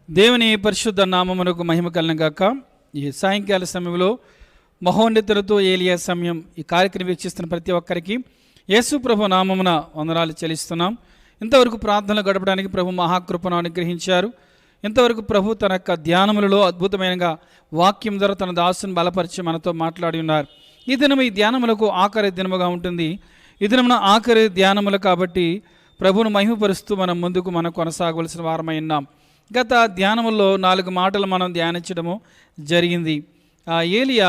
దేవుని పరిశుద్ధ నామమునకు మహిమ కలుగును గాక. ఈ సాయంకాల సమయంలో మహోన్నతులతో ఏలియా సమయం ఈ కార్యక్రమం వీక్షిస్తున్న ప్రతి ఒక్కరికి యేసు ప్రభు నామమున వందనాలు చెల్లిస్తున్నాం. ఇంతవరకు ప్రార్థనలు గడపడానికి ప్రభు మహాకృపను అనుగ్రహించారు. ఇంతవరకు ప్రభు తన యొక్క ధ్యానములలో అద్భుతమైనగా వాక్యం ద్వారా తన దాసుని బలపరిచి మనతో మాట్లాడి ఉన్నారు. ఈ దినం ఈ ధ్యానములకు ఆఖరి దినముగా ఉంటుంది. ఈ దినమున ఆఖరి ధ్యానములు కాబట్టి ప్రభువును మహిమపరుస్తూ మనం కొనసాగవలసిన వారమై ఉన్నాం. గత ధ్యానముల్లో 4 మాటలు మనం ధ్యానించడము జరిగింది. ఏలియా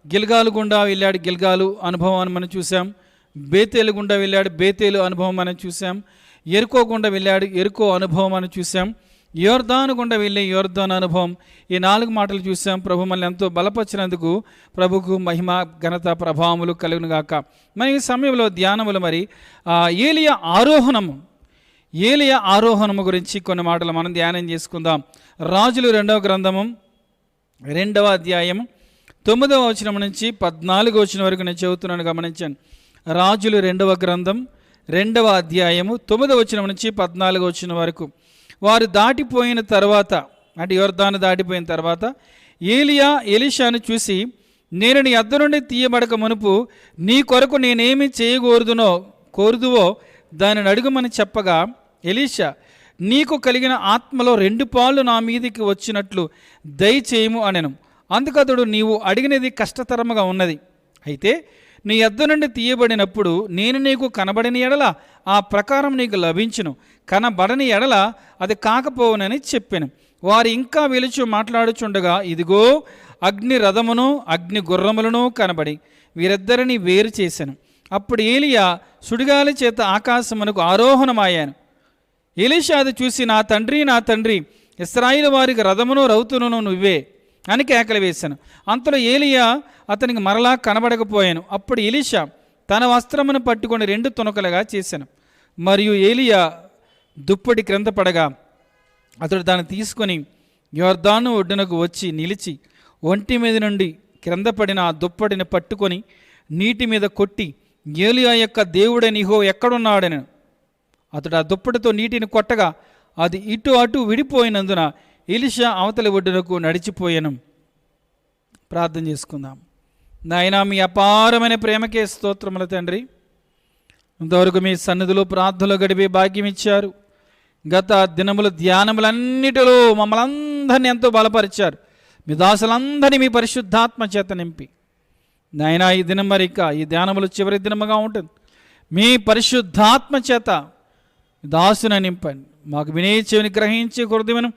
గిల్గాలు గుండా వెళ్ళాడు, గిల్గాలు అనుభవాన్ని మనం చూసాం. బేతేలు గుండా వెళ్ళాడు, బేతేలు అనుభవం మనం చూసాం. ఎరుకో గుండా వెళ్ళాడు, ఎరుకో అనుభవం మనం చూసాం. యోర్దాను గుండా వెళ్ళే యోర్దాను అనుభవం. ఈ 4 మాటలు చూసాం. ప్రభు మనల్ని ఎంతో బలపరిచినందుకు ప్రభుకు మహిమ ఘనత ప్రభావములు కలుగును గాక. మరి ఈ సమయంలో ధ్యానములు మరి ఏలియా ఆరోహణము గురించి కొన్ని మాటలు మనం ధ్యానం చేసుకుందాం. రాజులు 2వ గ్రంథము 2వ అధ్యాయం 9వ వచనం నుంచి 14వ వచనం వరకు నేను చెబుతున్నాను, గమనించాను. రాజులు 2వ గ్రంథం 2వ అధ్యాయము 9వ వచనం నుంచి 14వ వచనం వరకు. వారు దాటిపోయిన తర్వాత, అంటే యోర్దాను దాటిపోయిన తర్వాత ఏలియా ఎలీషాను చూసి, నేను నీ యొద్ద నుండి తీయబడక మునుపు నీ కొరకు నేనేమి కోరుదువో దానిని అడుగుమని చెప్పగా, ఎలీషా, నీకు కలిగిన ఆత్మలో 2 పాళ్ళు నా మీదికి వచ్చినట్లు దయచేయము అనెను. అందుకతడు, నీవు అడిగినది కష్టతరముగా ఉన్నది. అయితే నీ యొద్ద నుండి తీయబడినప్పుడు నేను నీకు కనబడిన ఎడల ఆ ప్రకారం నీకు లభించును, కనబడని ఎడల అది కాకపోవునని చెప్పాను. వారు ఇంకా వెలుచు మాట్లాడుచుండగా ఇదిగో అగ్ని రథమును అగ్ని గుర్రములను కనబడి వీరిద్దరిని వేరు చేశాను. అప్పుడు ఏలియా సుడిగాలి చేత ఆకాశమునకు ఆరోహణమయ్యాను. ఎలీషా అది చూసి, నా తండ్రి, ఇశ్రాయేలు వారికి రథమును రౌతును నువ్వే అని కేకలు వేశాను. అంతలో ఏలియా అతనికి మరలా కనబడకపోయాను. అప్పుడు ఎలీషా తన వస్త్రమును పట్టుకొని 2 తునకలుగా చేశాను. మరియు ఏలియా దుప్పటి క్రింద పడగా అతడు దాన్ని తీసుకొని యోర్దాను ఒడ్డునకు వచ్చి నిలిచి ఒంటి మీద నుండి క్రింద పడిన ఆ దుప్పటిని పట్టుకొని నీటి మీద కొట్టి, ఏలియా యొక్క దేవుడైన యెహోవా ఎక్కడున్నాడని అతడు ఆ దుప్పటితో నీటిని కొట్టగా అది ఇటు అటు విడిపోయినందున ఎలీషా అవతలి ఒడ్డునకు నడిచిపోయాను. ప్రార్థన చేసుకుందాం. నాయనా, మీ అపారమైన ప్రేమకే స్తోత్రములు తండ్రి. ఇంతవరకు మీ సన్నిధిలో ప్రార్థనలు గడిపే భాగ్యం ఇచ్చారు. గత దినముల ధ్యానములన్నిటిలో మమ్మల్ని అందరినీ ఎంతో బలపరిచారు. మీ దాసులందరినీ మీ పరిశుద్ధాత్మ చేత నింపి నాయనా, ఈ దినం మరి ఈ ధ్యానములు చివరి దినముగా ఉంటుంది. మీ పరిశుద్ధాత్మ చేత దాసుని నింపండి. మాకు వినే చెవిని గ్రహించి హృదయమును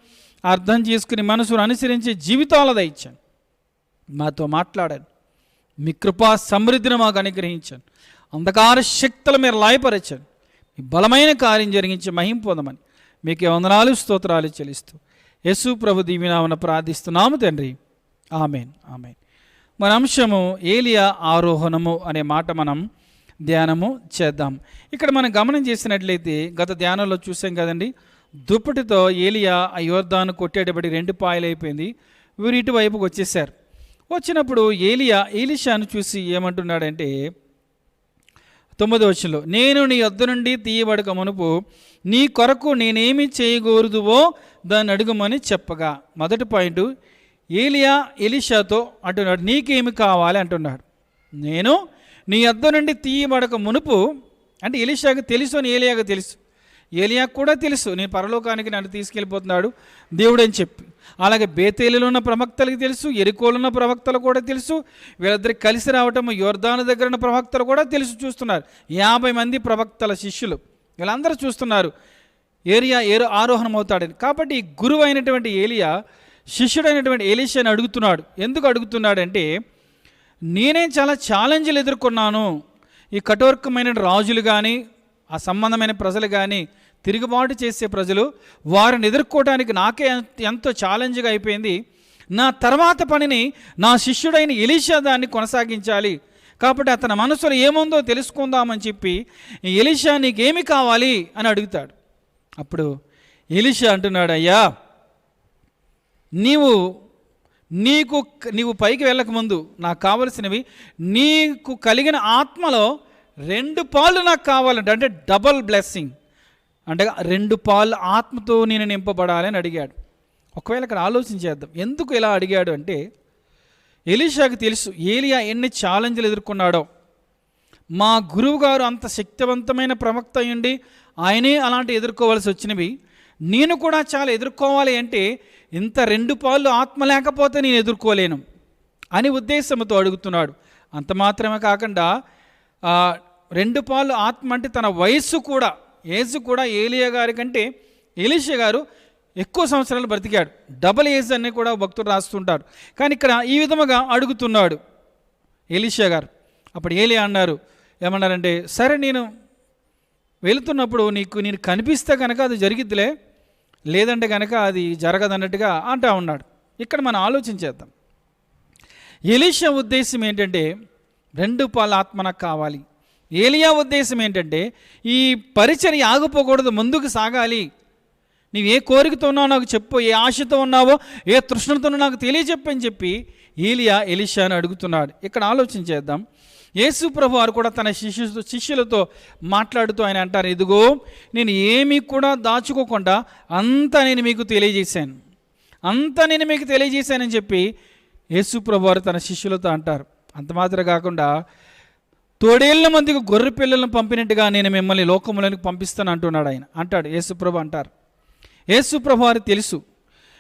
అర్థం చేసుకుని మనసును అనుసరించి జీవితాలు దయచండి. మాతో మాట్లాడండి. మీ కృపా సమృద్ధిని మాకు అనుగ్రహించండి. అంధకార శక్తులు మీరు లాయపరచండి. మీ బలమైన కార్యం జరిగించి మహిమ పొందమని మీకే వందనాలు స్తోత్రాలు చెల్లిస్తూ యేసు ప్రభు దీవెనామమున ప్రార్థిస్తున్నాము తండ్రి. ఆమేన్, ఆమేన్. మన అంశము ఏలియా ఆరోహణము అనే మాట మనం ధ్యానము చేద్దాం. ఇక్కడ మనం గమనం చేసినట్లయితే గత ధ్యానంలో చూసాం కదండి, దుప్పటితో ఏలియా ఆ యోర్దాను కొట్టేటప్పటి 2 పాయలు అయిపోయింది. వీరు ఇటువైపుకి వచ్చేసారు. వచ్చినప్పుడు ఏలియా ఎలీషాను చూసి ఏమంటున్నాడంటే 9వ వచనంలో, నేను నీ యొద్ద నుండి తీయబడక మునుపు నీ కొరకు నేనేమి చేయగోరుదువో దాన్ని అడుగుమని చెప్పగా, మొదటి పాయింట్, ఏలియా ఎలీషాతో అంటున్నాడు, నీకేమి కావాలి అంటున్నాడు. నేను నీ యొద్ద నుండి తీయబడక మునుపు అంటే ఎలీషాకు తెలుసు అని ఏలియాకు తెలుసు. ఏలియాకు కూడా తెలుసు నేను పరలోకానికి నన్ను తీసుకెళ్ళిపోతున్నాడు దేవుడని చెప్పి. అలాగే బేతేలులో ఉన్న ప్రవక్తలకు తెలుసు, ఎరికోలో ఉన్న ప్రవక్తలు కూడా తెలుసు. వీళ్ళిద్దరికి కలిసి రావటం యోర్దాను దగ్గర ఉన్న ప్రవక్తలు కూడా తెలుసు, చూస్తున్నారు. 50 మంది ప్రవక్తల శిష్యులు వీళ్ళందరూ చూస్తున్నారు ఏలియా ఆరోహణం అవుతాడని. కాబట్టి గురువు అయినటువంటి ఏలియా శిష్యుడైనటువంటి ఎలీషాని అడుగుతున్నాడు. ఎందుకు అడుగుతున్నాడంటే, నేనే చాలా ఛాలెంజ్లు ఎదుర్కొన్నాను. ఈ కఠోరమైన రాజులు కానీ ఆ సంబంధమైన ప్రజలు కానీ తిరుగుబాటు చేసే ప్రజలు, వారిని ఎదుర్కోవడానికి నాకే ఎంతో ఛాలెంజ్గా అయిపోయింది. నా తర్వాత పనిని నా శిష్యుడైన ఎలీషా దాన్ని కొనసాగించాలి. కాబట్టి అతని మనసులో ఏముందో తెలుసుకుందామని చెప్పి, ఎలీషా నీకేమి కావాలి అని అడుగుతాడు. అప్పుడు ఎలీషా అంటున్నాడు, అయ్యా, నీవు పైకి వెళ్ళకముందు నాకు కావలసినవి, నీకు కలిగిన ఆత్మలో 2 పాళ్ళు నాకు కావాలంటే, అంటే డబల్ బ్లెస్సింగ్, అంటే 2 పాళ్ళు ఆత్మతో నేను నింపబడాలని అడిగాడు. ఒకవేళ ఇక్కడ ఆలోచించేద్దాం, ఎందుకు ఇలా అడిగాడు అంటే ఎలీషాకి తెలుసు ఏలియా ఎన్ని ఛాలెంజ్లు ఎదుర్కొన్నాడో. మా గురువు గారు అంత శక్తివంతమైన ప్రవక్త అయ్యండి, ఆయనే అలాంటి ఎదుర్కోవాల్సి వచ్చినవి, నేను కూడా చాలా ఎదుర్కోవాలి అంటే ఇంత 2 పాళ్ళు ఆత్మ లేకపోతే నేను ఎదుర్కోలేను అని ఉద్దేశంతో అడుగుతున్నాడు. అంత మాత్రమే కాకుండా 2 పాళ్ళు ఆత్మ అంటే తన వయస్సు కూడా, ఏజ్ కూడా ఏలియా గారి కంటే ఎలీషా గారు ఎక్కువ సంవత్సరాలు బ్రతికాడు. డబుల్ ఏజ్ అని కూడా భక్తుడు రాస్తుంటారు. కానీ ఇక్కడ ఈ విధముగా అడుగుతున్నాడు ఎలీషా గారు. అప్పుడు ఏలియా అన్నారు, ఏమన్నారంటే, సరే నేను వెళుతున్నప్పుడు నేను కనిపిస్తే కనుక అది జరిగిద్దిలే, లేదంటే కనుక అది జరగదన్నట్టుగా అంటా ఉన్నాడు. ఇక్కడ మనం ఆలోచించేద్దాం. ఎలీషా ఉద్దేశం ఏంటంటే 2 పాల ఆత్మ నాకు కావాలి. ఏలియా ఉద్దేశం ఏంటంటే ఈ పరిచర్య ఆగిపోకూడదు, ముందుకు సాగాలి. నీవు ఏ కోరికతో ఉన్నావో నాకు చెప్పు, ఏ ఆశతో ఉన్నావో, ఏ తృష్ణతో నాకు తెలియజెప్పని చెప్పి ఏలియా ఎలీషాను అడుగుతున్నాడు. ఇక్కడ ఆలోచించేద్దాం. యేసు ప్రభు వారు కూడా తన శిష్యులతో మాట్లాడుతూ ఆయన అంటారు, ఇదిగో నేను ఏమీ కూడా దాచుకోకుండా అంతా నేను మీకు తెలియజేశానని చెప్పి యేసు ప్రభు వారు తన శిష్యులతో అంటారు. అంత మాత్రం కాకుండా తోడేళ్ల మందికి గొర్రె పిల్లలను పంపినట్టుగా నేను మిమ్మల్ని లోకములోనికి పంపిస్తాను అంటున్నాడు ఆయన. అంటాడు యేసు ప్రభు అంటారు. యేసు ప్రభు వారికి తెలుసు,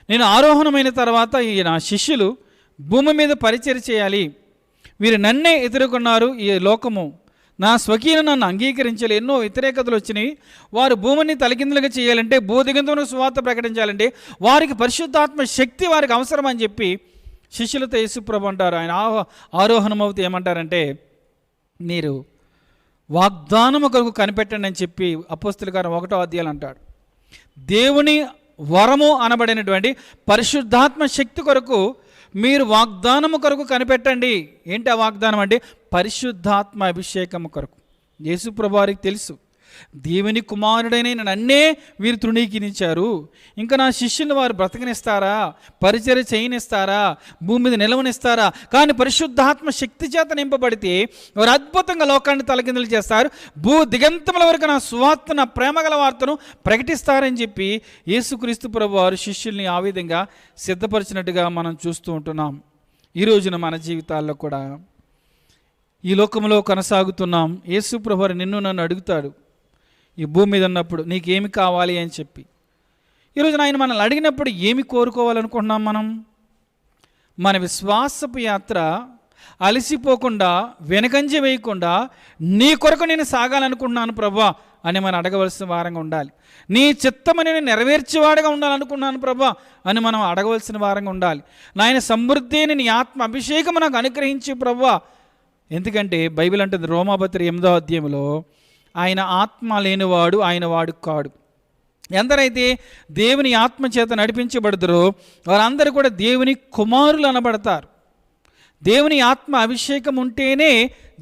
నేను ఆరోహణమైన తర్వాత నా శిష్యులు భూమి మీద పరిచర్య చేయాలి, వీరు నన్నే ఎదుర్కొన్నారు, ఈ లోకము నా స్వకీయ నన్ను అంగీకరించాలి, ఎన్నో వ్యతిరేకతలు వచ్చినాయి, వారు భూమిని తలకిందులుగా చేయాలంటే, భూదిగంతులకు సువార్త ప్రకటించాలంటే వారికి పరిశుద్ధాత్మ శక్తి వారికి అవసరం అని చెప్పి శిష్యులతో యేసుప్రభు అంటారు. ఆయన ఆరోహణం అవుతూ ఏమంటారంటే, మీరు వాగ్దానము కొరకు కనిపెట్టండి అని చెప్పి అపోస్తలుల కార్యం 1వ అధ్యాయం అంటాడు. దేవుని వరము అనబడినటువంటి పరిశుద్ధాత్మ శక్తి కొరకు మీరు వాగ్దానము కొరకు కనిపెట్టండి. ఏంటి ఆ వాగ్దానం అంటే పరిశుద్ధాత్మ అభిషేకము కొరకు. యేసు ప్రభువు వారికి తెలుసు, దేవుని కుమారుడైన నన్నే వీరు తృణీకరించారు, ఇంకా నా శిష్యుని వారు బ్రతకనిస్తారా, పరిచర్య చేయనిస్తారా, భూమి మీద నిలవనిస్తారా? కానీ పరిశుద్ధాత్మ శక్తి చేత నింపబడితే వారు అద్భుతంగా లోకాన్ని తలకిందులు చేస్తారు, భూ దిగంతముల వరకు నా సువార్త, నా ప్రేమగల వార్తను ప్రకటిస్తారని చెప్పి యేసుక్రీస్తు ప్రభు వారు శిష్యుల్ని ఆ విధంగా సిద్ధపరిచినట్టుగా మనం చూస్తూ ఉంటున్నాం. ఈ రోజున మన జీవితాల్లో కూడా ఈ లోకంలో కొనసాగుతున్నాం. యేసు ప్రభు వారు నిన్ను నన్ను అడుగుతాడు, ఈ భూమి మీద ఉన్నప్పుడు నీకేమి కావాలి అని చెప్పి. ఈరోజు ఆయన మనల్ని అడిగినప్పుడు ఏమి కోరుకోవాలనుకుంటున్నాం? మన విశ్వాసపు యాత్ర అలసిపోకుండా, వెనకంజ వేయకుండా, నీ కొరకు నేను సాగాలనుకుంటున్నాను ప్రభువా అని మనం అడగవలసిన వారంగా ఉండాలి. నీ చిత్తమని నేను నెరవేర్చేవాడుగా ఉండాలనుకున్నాను ప్రభువా అని మనం అడగవలసిన వారంగా ఉండాలి. నాయన సమృద్ధి నీ ఆత్మ అభిషేకం నాకు అనుగ్రహించి ప్రభువా. ఎందుకంటే బైబిల్ అంటుంది రోమాపత్రిక 8వ అధ్యాయంలో, ఆయన ఆత్మ లేనివాడు ఆయన వాడు కాడు. ఎందరైతే దేవుని ఆత్మ చేత నడిపించబడతారో వారందరూ కూడా దేవుని కుమారులు అనబడతారు. దేవుని ఆత్మ అభిషేకం ఉంటేనే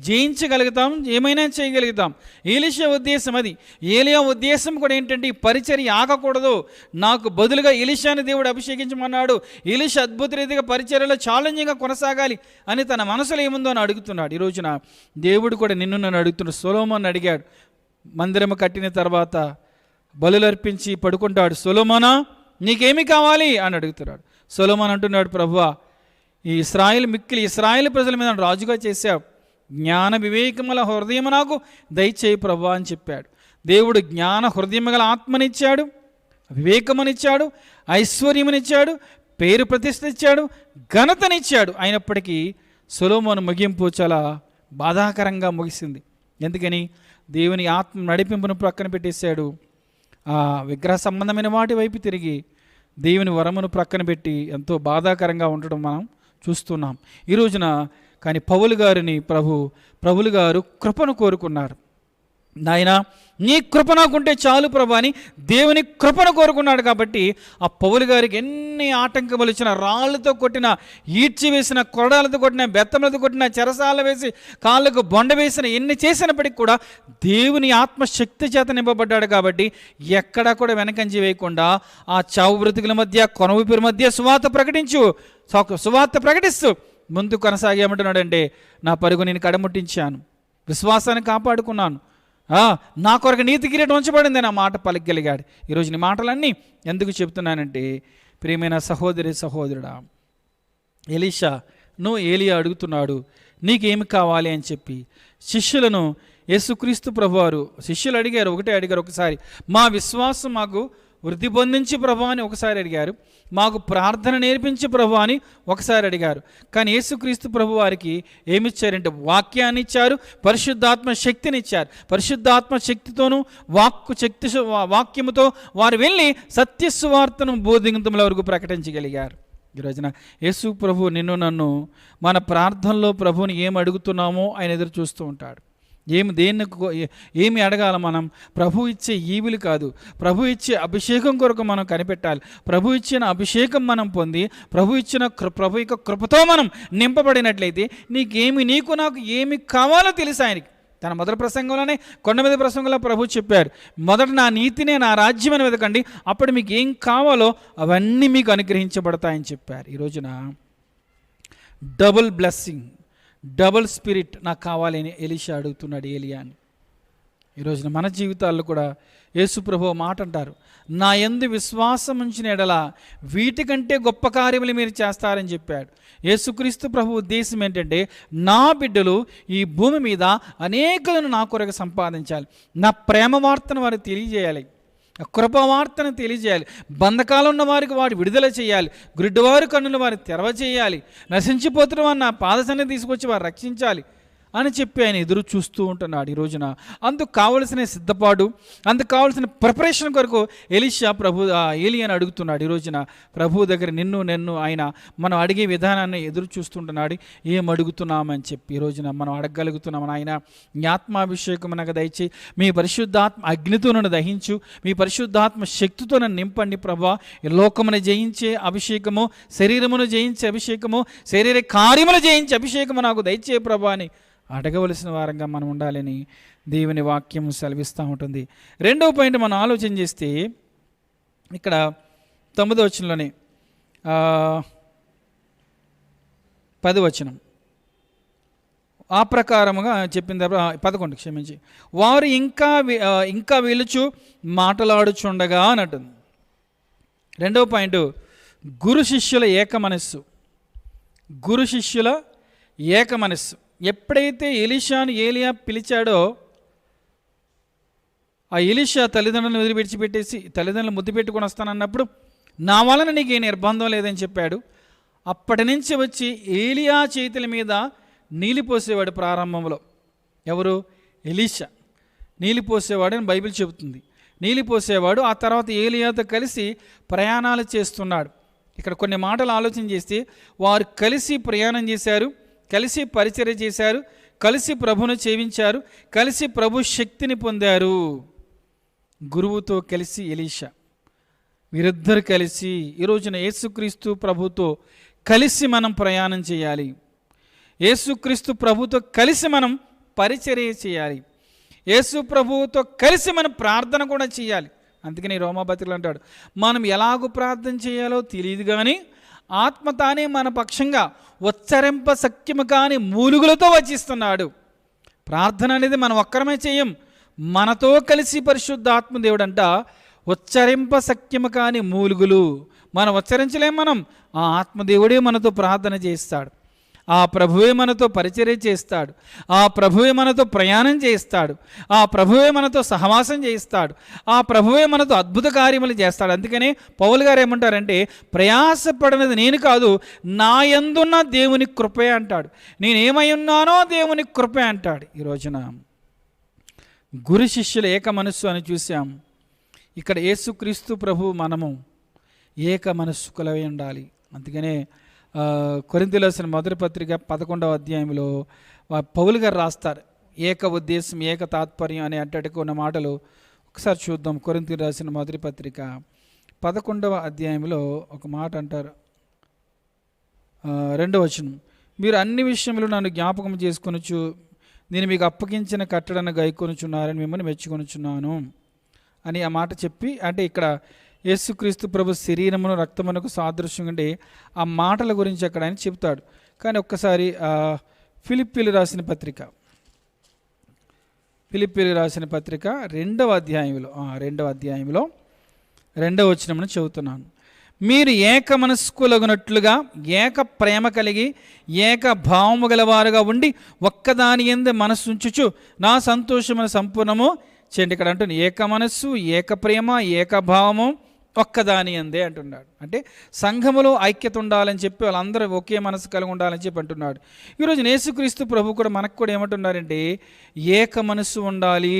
జయించగలుగుతాం, ఏమైనా చేయగలుగుతాం. ఎలీషా ఉద్దేశం అది. ఏలియా ఉద్దేశం కూడా ఏంటంటే ఈ పరిచర్య ఆగకూడదు, నాకు బదులుగా ఎలీషాని దేవుడు అభిషేకించమన్నాడు, ఎలీషా అద్భుత రీతిగా పరిచర్యలో ఛాలెంజింగ్గా కొనసాగాలి అని తన మనసులో ఏముందో అని అడుగుతున్నాడు. ఈ రోజున దేవుడు కూడా నిన్ను నన్ను అడుగుతున్నాడు. సొలొమోను అడిగాడు, మందిరము కట్టిన తర్వాత బలులు అర్పించి పడుకుంటాడు, సొలొమోనా నీకేమి కావాలి అని అడుగుతున్నాడు. సొలొమోను అంటున్నాడు, ప్రభువా ఈ ఇశ్రాయేలు ప్రజల మీద రాజుగా చేశావు, జ్ఞాన వివేకముల హృదయము నాకు దయచేయి ప్రభువా అని చెప్పాడు. దేవుడు జ్ఞాన హృదయము గల ఆత్మనిచ్చాడు, వివేకమునిచ్చాడు, ఐశ్వర్యమునిచ్చాడు, పేరు ప్రతిష్ఠ ఇచ్చాడు, ఘనతనిచ్చాడు. అయినప్పటికీ సొలొమోను ముగింపు చాలా బాధాకరంగా ముగిసింది. ఎందుకని? దేవుని ఆత్మ నడిపింపును ప్రక్కన పెట్టేశాడు. ఆ విగ్రహ సంబంధమైన వాటి వైపు తిరిగి దేవుని వరమును ప్రక్కన పెట్టి ఎంతో బాధాకరంగా ఉండడం మనం చూస్తున్నాం ఈ రోజున. కానీ పౌలు గారిని ప్రభులు గారు కృపను కోరుకున్నారు. నాయన నీ కృప నాకుంటే చాలు ప్రభు అని దేవుని కృపను కోరుకున్నాడు. కాబట్టి ఆ పౌలు గారికి ఎన్ని ఆటంకములు ఇచ్చిన, రాళ్ళతో కొట్టిన, ఈడ్చి వేసిన, కొరడాలతో కొట్టిన, బెత్తములతో కొట్టిన, చెరసాల వేసి కాళ్ళకు బొండ వేసిన, ఎన్ని చేసినప్పటికీ కూడా దేవుని ఆత్మశక్తి చేత నింపబడ్డాడు. కాబట్టి ఎక్కడా కూడా వెనకంజి వేయకుండా ఆ చావు బ్రతుకుల మధ్య, కొన ఊపిరి మధ్య సువార్త ప్రకటిస్తూ ముందు కొనసాగేమంటున్నాడంటే, నా పరుగు నేను కడముట్టించాను, విశ్వాసాన్ని కాపాడుకున్నాను, నా కొరకు నీతి కిరీటం ఉంచబడింది నా మాట పలికగలిగాడు. ఈరోజు నీ మాటలన్నీ ఎందుకు చెప్తున్నానంటే, ప్రియమైన సహోదరి సహోదరుడా, ఎలీషా నువ్వు ఏలియా అడుగుతున్నాడు నీకేమి కావాలి అని చెప్పి శిష్యులను యేసుక్రీస్తు ప్రభువారు శిష్యులు అడిగారు, ఒకటే అడిగారు, ఒకసారి మా విశ్వాసం మాకు వృద్ధి పొందించి ప్రభు అని ఒకసారి అడిగారు, మాకు ప్రార్థన నేర్పించి ప్రభు అని ఒకసారి అడిగారు. కానీ యేసుక్రీస్తు ప్రభు వారికి ఏమిచ్చారంటే వాక్యాన్ని ఇచ్చారు, పరిశుద్ధాత్మ శక్తిని ఇచ్చారు. పరిశుద్ధాత్మ శక్తితోనూ వాక్యముతో వారు వెళ్ళి సత్యస్వార్తను బోధించడంలో వరకు ప్రకటించగలిగారు. ఈ రోజున యేసు ప్రభు నిన్ను నన్ను మన ప్రార్థనలో ప్రభుని ఏమి అడుగుతున్నామో ఆయన ఎదురు చూస్తూ ఉంటాడు. ఏమి అడగాల మనం? ప్రభు ఇచ్చే ఈవులు కాదు, ప్రభు ఇచ్చే అభిషేకం కొరకు మనం కనిపెట్టాలి. ప్రభు ఇచ్చిన అభిషేకం మనం పొంది ప్రభు యొక్క కృపతో మనం నింపబడినట్లయితే నీకు నాకు ఏమి కావాలో తెలుసు ఆయనకి. తన మొదటి ప్రసంగంలోనే కొండ మీద ప్రసంగంలో ప్రభు చెప్పారు, మొదట నా నీతినే నా రాజ్యమని వెతకండి, అప్పుడు మీకు ఏం కావాలో అవన్నీ మీకు అనుగ్రహించబడతాయని చెప్పారు. ఈ రోజున డబుల్ బ్లెస్సింగ్, డబుల్ స్పిరిట్ నాకు కావాలి అని ఎలీషా అడుగుతున్నాడు ఏలియాని. ఈ రోజున మన జీవితాల్లో కూడా యేసు ప్రభువు మాట అంటారు, నా యందు విశ్వాసం ఉంచిన ఎడల వీటికంటే గొప్ప కార్యములు మీరు చేస్తారని చెప్పాడు. యేసుక్రీస్తు ప్రభు ఉద్దేశం ఏంటంటే నా బిడ్డలు ఈ భూమి మీద అనేకులను నా కొరకు సంపాదించాలి, నా ప్రేమ వార్తను వారికి తెలియజేయాలి, కృపవార్తను తెలియజేయాలి, బంధకాలు ఉన్న వారికి వాడు విడుదల చేయాలి, గుడ్డివారి కన్నులు వారిని తెరవ చేయాలి, నశించిపోతున్న వారిని నా పాదసన్ని తీసుకొచ్చి వారు రక్షించాలి అని చెప్పి ఆయన ఎదురు చూస్తూ ఉంటున్నాడు. ఈ రోజున అందుకు కావలసిన సిద్ధపాటు, అందుకు కావలసిన ప్రిపరేషన్ కొరకు ఏలియాని అడుగుతున్నాడు. ఈ రోజున ప్రభు దగ్గర నన్ను ఆయన మనం అడిగే విధానాన్ని ఎదురు చూస్తుంటున్నాడు. ఏం అడుగుతున్నామని చెప్పి ఈ రోజున మనం అడగగలుగుతున్నామని ఆయన నీ ఆత్మాభిషేకం నాకు దయచేయి, మీ పరిశుద్ధాత్మ అగ్నితో నన్ను దహించు, మీ పరిశుద్ధాత్మ శక్తితో నన్ను నింపండి ప్రభా. ఈ లోకమును జయించే అభిషేకము, శరీరమును జయించే అభిషేకము, శరీర కార్యములు జయించే అభిషేకము నాకు దయచే ప్రభా అని అడగవలసిన వారంగా మనం ఉండాలని దేవుని వాక్యం సెలవిస్తూ ఉంటుంది. రెండవ పాయింట్ మనం ఆలోచన చేస్తే ఇక్కడ 9వ వచనంలోనే 10వ వచనం ఆ ప్రకారముగా చెప్పిన 11 క్షమించి వారు ఇంకా వీలుచు మాట్లాడుచుండగా అన్నట్టుంది. రెండవ పాయింట్ గురు శిష్యుల ఏక మనస్సు. గురు శిష్యుల ఏక మనస్సు. ఎప్పుడైతే ఎలీషాను ఏలియా పిలిచాడో ఆ ఎలీషా తల్లిదండ్రులను విడిచిపెట్టేసి తల్లిదండ్రులు ముద్దు పెట్టుకొని వస్తానన్నప్పుడు నా వలన నీకు ఏ నిర్బంధం లేదని చెప్పాడు. అప్పటి నుంచి వచ్చి ఏలియా చేతుల మీద నీళ్ళు పోసేవాడు. ప్రారంభంలో ఎవరు? ఎలీషా నీళ్ళు పోసేవాడు అని బైబిల్ చెబుతుంది. నీళ్ళు పోసేవాడు. ఆ తర్వాత ఏలియాతో కలిసి ప్రయాణాలు చేస్తున్నాడు. ఇక్కడ కొన్ని మాటలు ఆలోచన చేస్తే వారు కలిసి ప్రయాణం చేశారు, కలిసి పరిచర్య చేశారు, కలిసి ప్రభును సేవించారు, కలిసి ప్రభు శక్తిని పొందారు. గురువుతో కలిసి ఎలీషా, వీరిద్దరు కలిసి ఈ రోజున యేసుక్రీస్తు ప్రభుతో కలిసి మనం ప్రయాణం చేయాలి. యేసుక్రీస్తు ప్రభుతో కలిసి మనం పరిచర్య చేయాలి. యేసు ప్రభువుతో కలిసి మనం ప్రార్థన కూడా చేయాలి. అందుకని రోమాపత్రికలు అంటాడు, మనం ఎలాగూ ప్రార్థన చేయాలో తెలియదు కానీ ఆత్మ తానే మన పక్షంగా ఉచ్చరింప శక్యము కాని మూలుగులతో వచిస్తున్నాడు. ప్రార్థన అనేది మనం ఒక్కరమే చేయం, మనతో కలిసి పరిశుద్ధాత్మ దేవుడంట ఉచ్చరింప శక్యము కాని మూలుగులు మనం ఉచ్చరించలేం. మనం ఆ ఆత్మదేవుడే మనతో ప్రార్థన చేస్తాడు, ఆ ప్రభువే మనతో పరిచర్య చేస్తాడు, ఆ ప్రభువే మనతో ప్రయాణం చేస్తాడు, ఆ ప్రభువే మనతో సహవాసం చేయిస్తాడు, ఆ ప్రభువే మనతో అద్భుత కార్యములు చేస్తాడు. అందుకనే పౌలు గారు ఏమంటారంటే ప్రయాసపడినది నేను కాదు, నా యందున్న దేవుని కృపే అంటాడు. నేనేమై ఉన్నానో దేవుని కృపే అంటాడు. ఈ రోజున గురు శిష్యుల ఏక మనస్సు అని చూసాం. ఇక్కడ యేసుక్రీస్తు ప్రభు మనము ఏక మనస్సుకులై ఉండాలి. అందుకనే కొరింథీయులకు రాసిన మొదటి పత్రిక 11వ అధ్యాయంలో పౌలు గారు రాస్తారు, ఏక ఉద్దేశం ఏక తాత్పర్యం అనే అట్టటికి ఉన్న మాటలు ఒకసారి చూద్దాం. కొరింథీయులకు రాసిన మొదటి పత్రిక 11వ అధ్యాయంలో ఒక మాట అంటారు, 2వ వచనం, మీరు అన్ని విషయంలో నన్ను జ్ఞాపకం చేసుకొనొచ్చు, నేను మీకు అప్పగించిన కట్టడను గైకొనుచున్నారని మిమ్మల్ని మెచ్చుకొనుచున్నాను అని ఆ మాట చెప్పి, అంటే ఇక్కడ యేసుక్రీస్తు ప్రభు శరీరమును రక్తమునకు సాదృశ్యం అంటే ఆ మాటల గురించి అక్కడ ఆయన చెప్తాడు. కానీ ఒక్కసారి ఫిలిప్పీలు రాసిన పత్రిక 2వ అధ్యాయంలో 2వ వచనమును చదువుతున్నాను. మీరు ఏక మనస్కులగునట్లుగా ఏక ప్రేమ కలిగి ఏక భావము గలవారుగా ఉండి ఒక్కదాని యందు మనస్సుంచుచు నా సంతోషమును సంపూర్ణము చేయండి. ఇక్కడ అంటుంది ఏక మనస్సు, ఏక ప్రేమ, ఏక భావము ఒక్కదాని అందే అంటున్నాడు. అంటే సంఘములో ఐక్యత ఉండాలని చెప్పి వాళ్ళందరూ ఒకే మనసు కలిగి ఉండాలని చెప్పి అంటున్నాడు. ఈరోజు యేసుక్రీస్తు ప్రభు కూడా మనకు కూడా ఏమంటున్నారంటే ఏక మనస్సు ఉండాలి.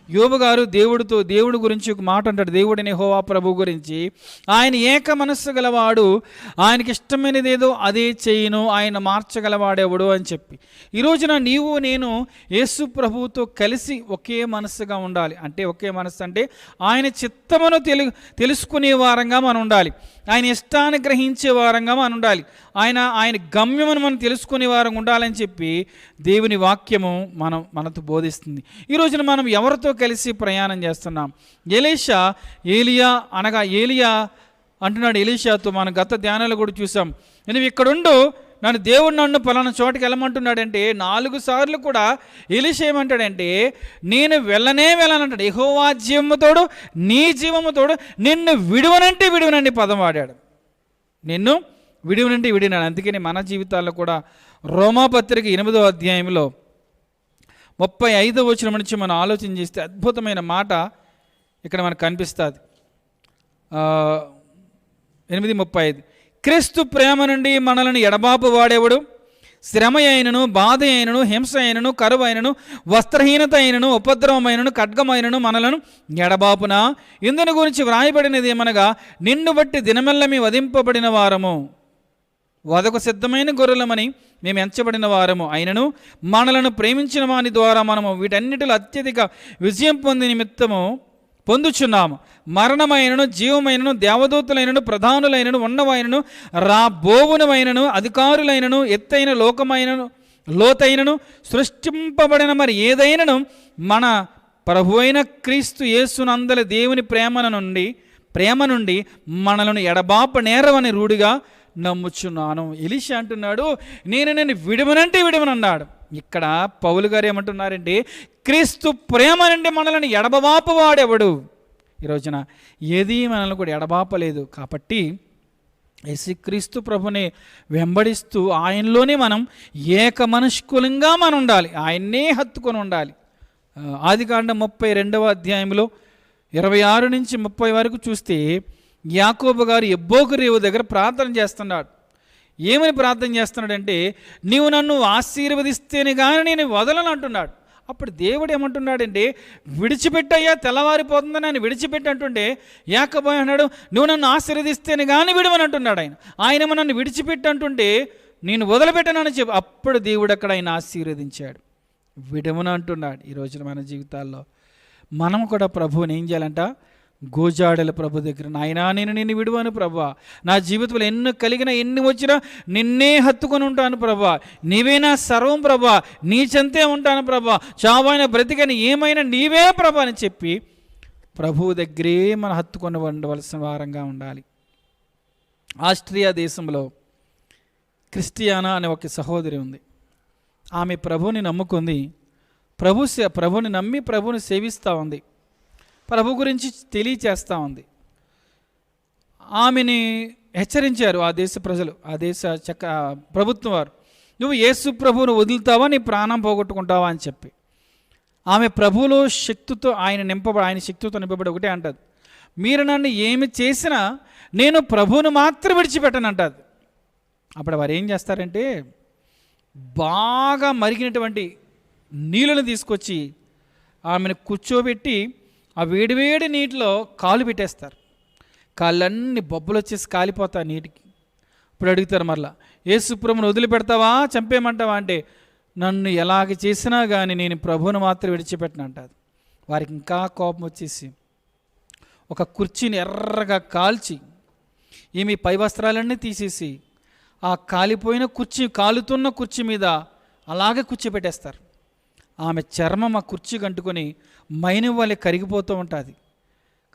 యోబు గారు దేవుడి గురించి ఒక మాట అంటాడు, దేవుడిని యెహోవా ప్రభు గురించి, ఆయన ఏక మనస్సు గలవాడు, ఆయనకి ఇష్టమైనది ఏదో అదే చేయను, ఆయన మార్చగలవాడెవడు అని చెప్పి. ఈ రోజున నీవు నేను యేసు ప్రభువుతో కలిసి ఒకే మనస్సుగా ఉండాలి. అంటే ఒకే మనస్సు అంటే ఆయన చిత్తమును తెలుసుకునే వారంగా మనం ఉండాలి, ఆయన ఇష్టాన్ని గ్రహించే వారంగా మనం ఉండాలి, ఆయన గమ్యమును మనం తెలుసుకునే వారంగా ఉండాలని చెప్పి దేవుని వాక్యము మనతో బోధిస్తుంది. ఈ రోజున మనం ఎవరితో కలిసి ప్రయాణం చేస్తున్నాం? ఏలియా అంటున్నాడు ఎలీషాతో, మనం గత ధ్యానాలు కూడా చూసాం, నువ్వు ఇక్కడుండు, నన్ను పలానా చోటకి వెళ్ళమంటున్నాడంటే 4 సార్లు కూడా ఎలీషా ఏమంటాడంటే నేను వెళ్ళనంటాడు. యెహోవా జీవముతోడు నీ జీవముతోడు నిన్ను విడువనండి పదం వాడాడు. నిన్ను విడినాడు. అందుకని మన జీవితాల్లో కూడా రోమాపత్రిక 8వ అధ్యాయంలో 35వ వచనం నుంచి మనం ఆలోచన చేస్తే అద్భుతమైన మాట ఇక్కడ మనకు కనిపిస్తుంది. 8:35 క్రీస్తు ప్రేమ నుండి మనలను ఎడబాపు వాడేవాడు, శ్రమ అయినను, బాధ అయినను, హింస అయినను, కరువు అయినను, వస్త్రహీనత అయినను, ఉపద్రవమైనను, ఖడ్గమైనను మనలను ఎడబాపున. ఇందుని గురించి వ్రాయబడినది ఏమనగా నిన్ను బట్టి దినమెల్ల మేము వధింపబడిన వారము, వదకు సిద్ధమైన గొర్రెలమని మేము ఎంచబడిన వారము అయినను మనలను ప్రేమించిన వాని ద్వారా మనము వీటన్నిటిలో అత్యధిక విజయం పొందుచున్నాము. మరణమైనను, జీవమైనను, దేవదూతులైనను, ప్రధానులైనను, ఉన్నవైనను, రాబోవునవైనను, అధికారులైనను, ఎత్తైన లోతైనను, సృష్టింపబడిన మరి ఏదైనను మన ప్రభు అయిన క్రీస్తు యేసునందలి దేవుని ప్రేమ నుండి మనలను ఎడబాప నేరవని రూఢిగా నమ్ముచున్నాను. ఎలీషా అంటున్నాడు నేను విడవనన్నాడు. ఇక్కడ పౌలు గారు ఏమంటున్నారంటే క్రీస్తు ప్రేమ నుండి మనల్ని ఎడబాపవాడెవడు? ఈ రోజున ఏది మనల్ని కూడా ఎడబాపలేదు. కాబట్టి యేసుక్రీస్తు ప్రభుని వెంబడిస్తూ ఆయనలోనే మనం ఏక మనస్కులంగా మనం ఉండాలి, ఆయన్నే హత్తుకొని ఉండాలి. ఆదికాండం 32వ అధ్యాయంలో 26 నుంచి 30 వరకు చూస్తే యాకోబు గారు ఎబ్బోకు రేవు దగ్గర ప్రార్థన చేస్తున్నాడు. ఏమని ప్రార్థన చేస్తున్నాడంటే నీవు నన్ను ఆశీర్వదిస్తేనే కానీ నేను వదలను అంటున్నాడు. అప్పుడు దేవుడు ఏమంటున్నాడంటే విడిచిపెట్టయ్యా, తెల్లవారిపోతుందని ఆయన విడిచిపెట్టి అంటుండే యాకోబు అన్నాడు నువ్వు నన్ను ఆశీర్వదిస్తేనే కానీ విడవని అంటున్నాడు. ఆయన నన్ను విడిచిపెట్టి అంటుంటే నేను వదిలిపెట్టానని చెప్పి అప్పుడు దేవుడు అక్కడ ఆయన ఆశీర్వదించాడు, విడవను అంటున్నాడు. ఈ రోజున మన జీవితాల్లో మనం కూడా ప్రభువుని ఏం చేయాలంట? గోజాడల ప్రభు దగ్గర, నాయనా నేను నిన్ను విడువను ప్రభా, నా జీవితంలో ఎన్ని కలిగినా ఎన్ని వచ్చినా నిన్నే హత్తుకొని ఉంటాను ప్రభా, నీవే నా సర్వం ప్రభా, నీ చెంతే ఉంటాను ప్రభా, చావైన బ్రతికని ఏమైనా నీవే ప్రభా అని చెప్పి ప్రభువు దగ్గరే మనం హత్తుకొని ఉండవలసిన వారంగా ఉండాలి. ఆస్ట్రియా దేశంలో క్రిస్టియానా అనే ఒక సహోదరి ఉంది. ఆమె ప్రభువుని నమ్ముకుంది, ప్రభుని నమ్మి ప్రభుని సేవిస్తూ ఉంది, ప్రభు గురించి తెలియచేస్తూ ఉంది. ఆమెని హెచ్చరించారు ఆ దేశ ప్రజలు, ఆ దేశ ప్రభుత్వం వారు, నువ్వు యేసు ప్రభువును వదులుతావా, నీ ప్రాణం పోగొట్టుకుంటావా అని చెప్పి. ఆమె ప్రభువులో శక్తితో ఆయన శక్తితో నింపబడి ఒకటే అంటది, మీరు నన్ను ఏమి చేసినా నేను ప్రభువును మాత్రం విడిచిపెట్టను అంటది. అప్పుడు వారు ఏం చేస్తారంటే బాగా మరిగినటువంటి నీళ్ళను తీసుకొచ్చి ఆమెను కూర్చోబెట్టి ఆ వేడివేడి నీటిలో కాలు పెట్టేస్తారు. కాళ్ళన్నీ బొబ్బలు వచ్చేసి కాలిపోతాయి నీటికి. ఇప్పుడు అడుగుతారు మరలా, యేసు ప్రభువును వదిలిపెడతావా, చంపేయమంటావా అంటే నన్ను ఎలాగ చేసినా కానీ నేను ప్రభువును మాత్రం విడిచిపెట్టను అంటారు. వారికి ఇంకా కోపం వచ్చేసి ఒక కుర్చీని ఎర్రగా కాల్చి ఈమె పై వస్త్రాలన్నీ తీసేసి ఆ కాలిపోయిన కాలుతున్న కుర్చీ మీద అలాగే కూర్చోబెట్టేస్తారు. ఆమె చర్మం ఆ కుర్చీ కంటుకొని మైనం వల్లే కరిగిపోతూ ఉంటుంది,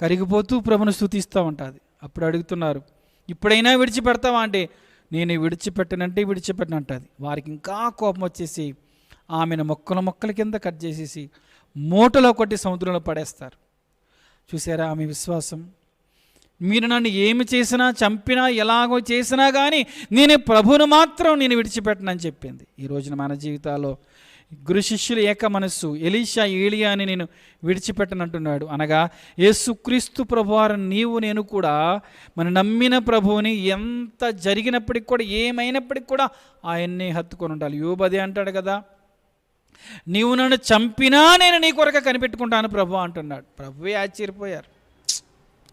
కరిగిపోతూ ప్రభును స్తుతిస్తూ ఉంటుంది. అప్పుడు అడుగుతున్నారు, ఇప్పుడైనా విడిచిపెడతావా అంటే నేను విడిచిపెట్టనంటుంది. వారికి ఇంకా కోపం వచ్చేసి ఆమెను మొక్కల కింద కట్ చేసేసి మూటలో కొట్టి సముద్రంలో పడేస్తారు. చూసారా ఆమె విశ్వాసం? మీరు నన్ను ఏమి చేసినా, చంపినా, ఎలాగో చేసినా కానీ నేను ప్రభువును మాత్రం నేను విడిచిపెట్టనని చెప్పింది. ఈ రోజున మన జీవితాల్లో గురు శిష్యులు ఏక మనస్సు, ఎలీషా ఏలియాని నేను విడిచిపెట్టనంటున్నాడు. అనగా యేసుక్రీస్తు ప్రభువారు నీవు నేను కూడా మన నమ్మిన ప్రభువుని ఎంత జరిగినప్పటికి కూడా, ఏమైనప్పటికి కూడా ఆయన్ని హత్తుకొని ఉండాలి. యోబు అదే అంటాడు కదా, నీవు నన్ను చంపినా నేను నీ కొరకు కనిపెట్టుకుంటాను ప్రభు అంటున్నాడు. ప్రభువే ఆశ్చర్యపోయారు.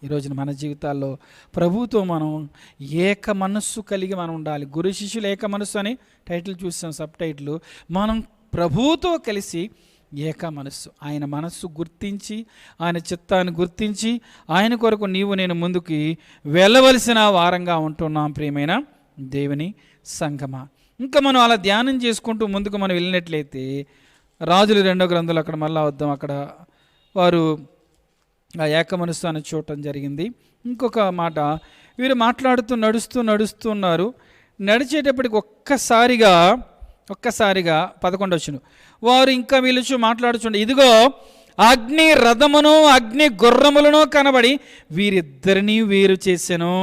ఈరోజున మన జీవితాల్లో ప్రభుతో మనం ఏక మనస్సు కలిగి మనం ఉండాలి. గురు శిష్యులు ఏక మనస్సు అని టైటిల్ చూసాం, సబ్ టైటిల్. మనం ప్రభువుతో కలిసి ఏక మనస్సు, ఆయన మనస్సు గుర్తించి, ఆయన చిత్తాన్ని గుర్తించి, ఆయన కొరకు నీవు నేను ముందుకి వెళ్ళవలసిన వారంగా ఉంటున్నాం ప్రియమైన దేవుని సంగమా. ఇంకా మనం అలా ధ్యానం చేసుకుంటూ ముందుకు మనం వెళ్ళినట్లయితే రాజులు 2వ గ్రంథంలో అక్కడ మళ్ళా వద్దాం. అక్కడ వారు ఆ ఏక మనస్సు అని చూడటం జరిగింది. ఇంకొక మాట, వీరు నడుస్తున్నారు. నడిచేటప్పటికి ఒక్కసారిగా 11వ వచనం, వారు ఇంకా వీళ్ళచు మాట్లాడుచుండే, ఇదిగో అగ్ని రథమును అగ్ని గుర్రములను కనబడి వీరిద్దరినీ వేరు చేసెను.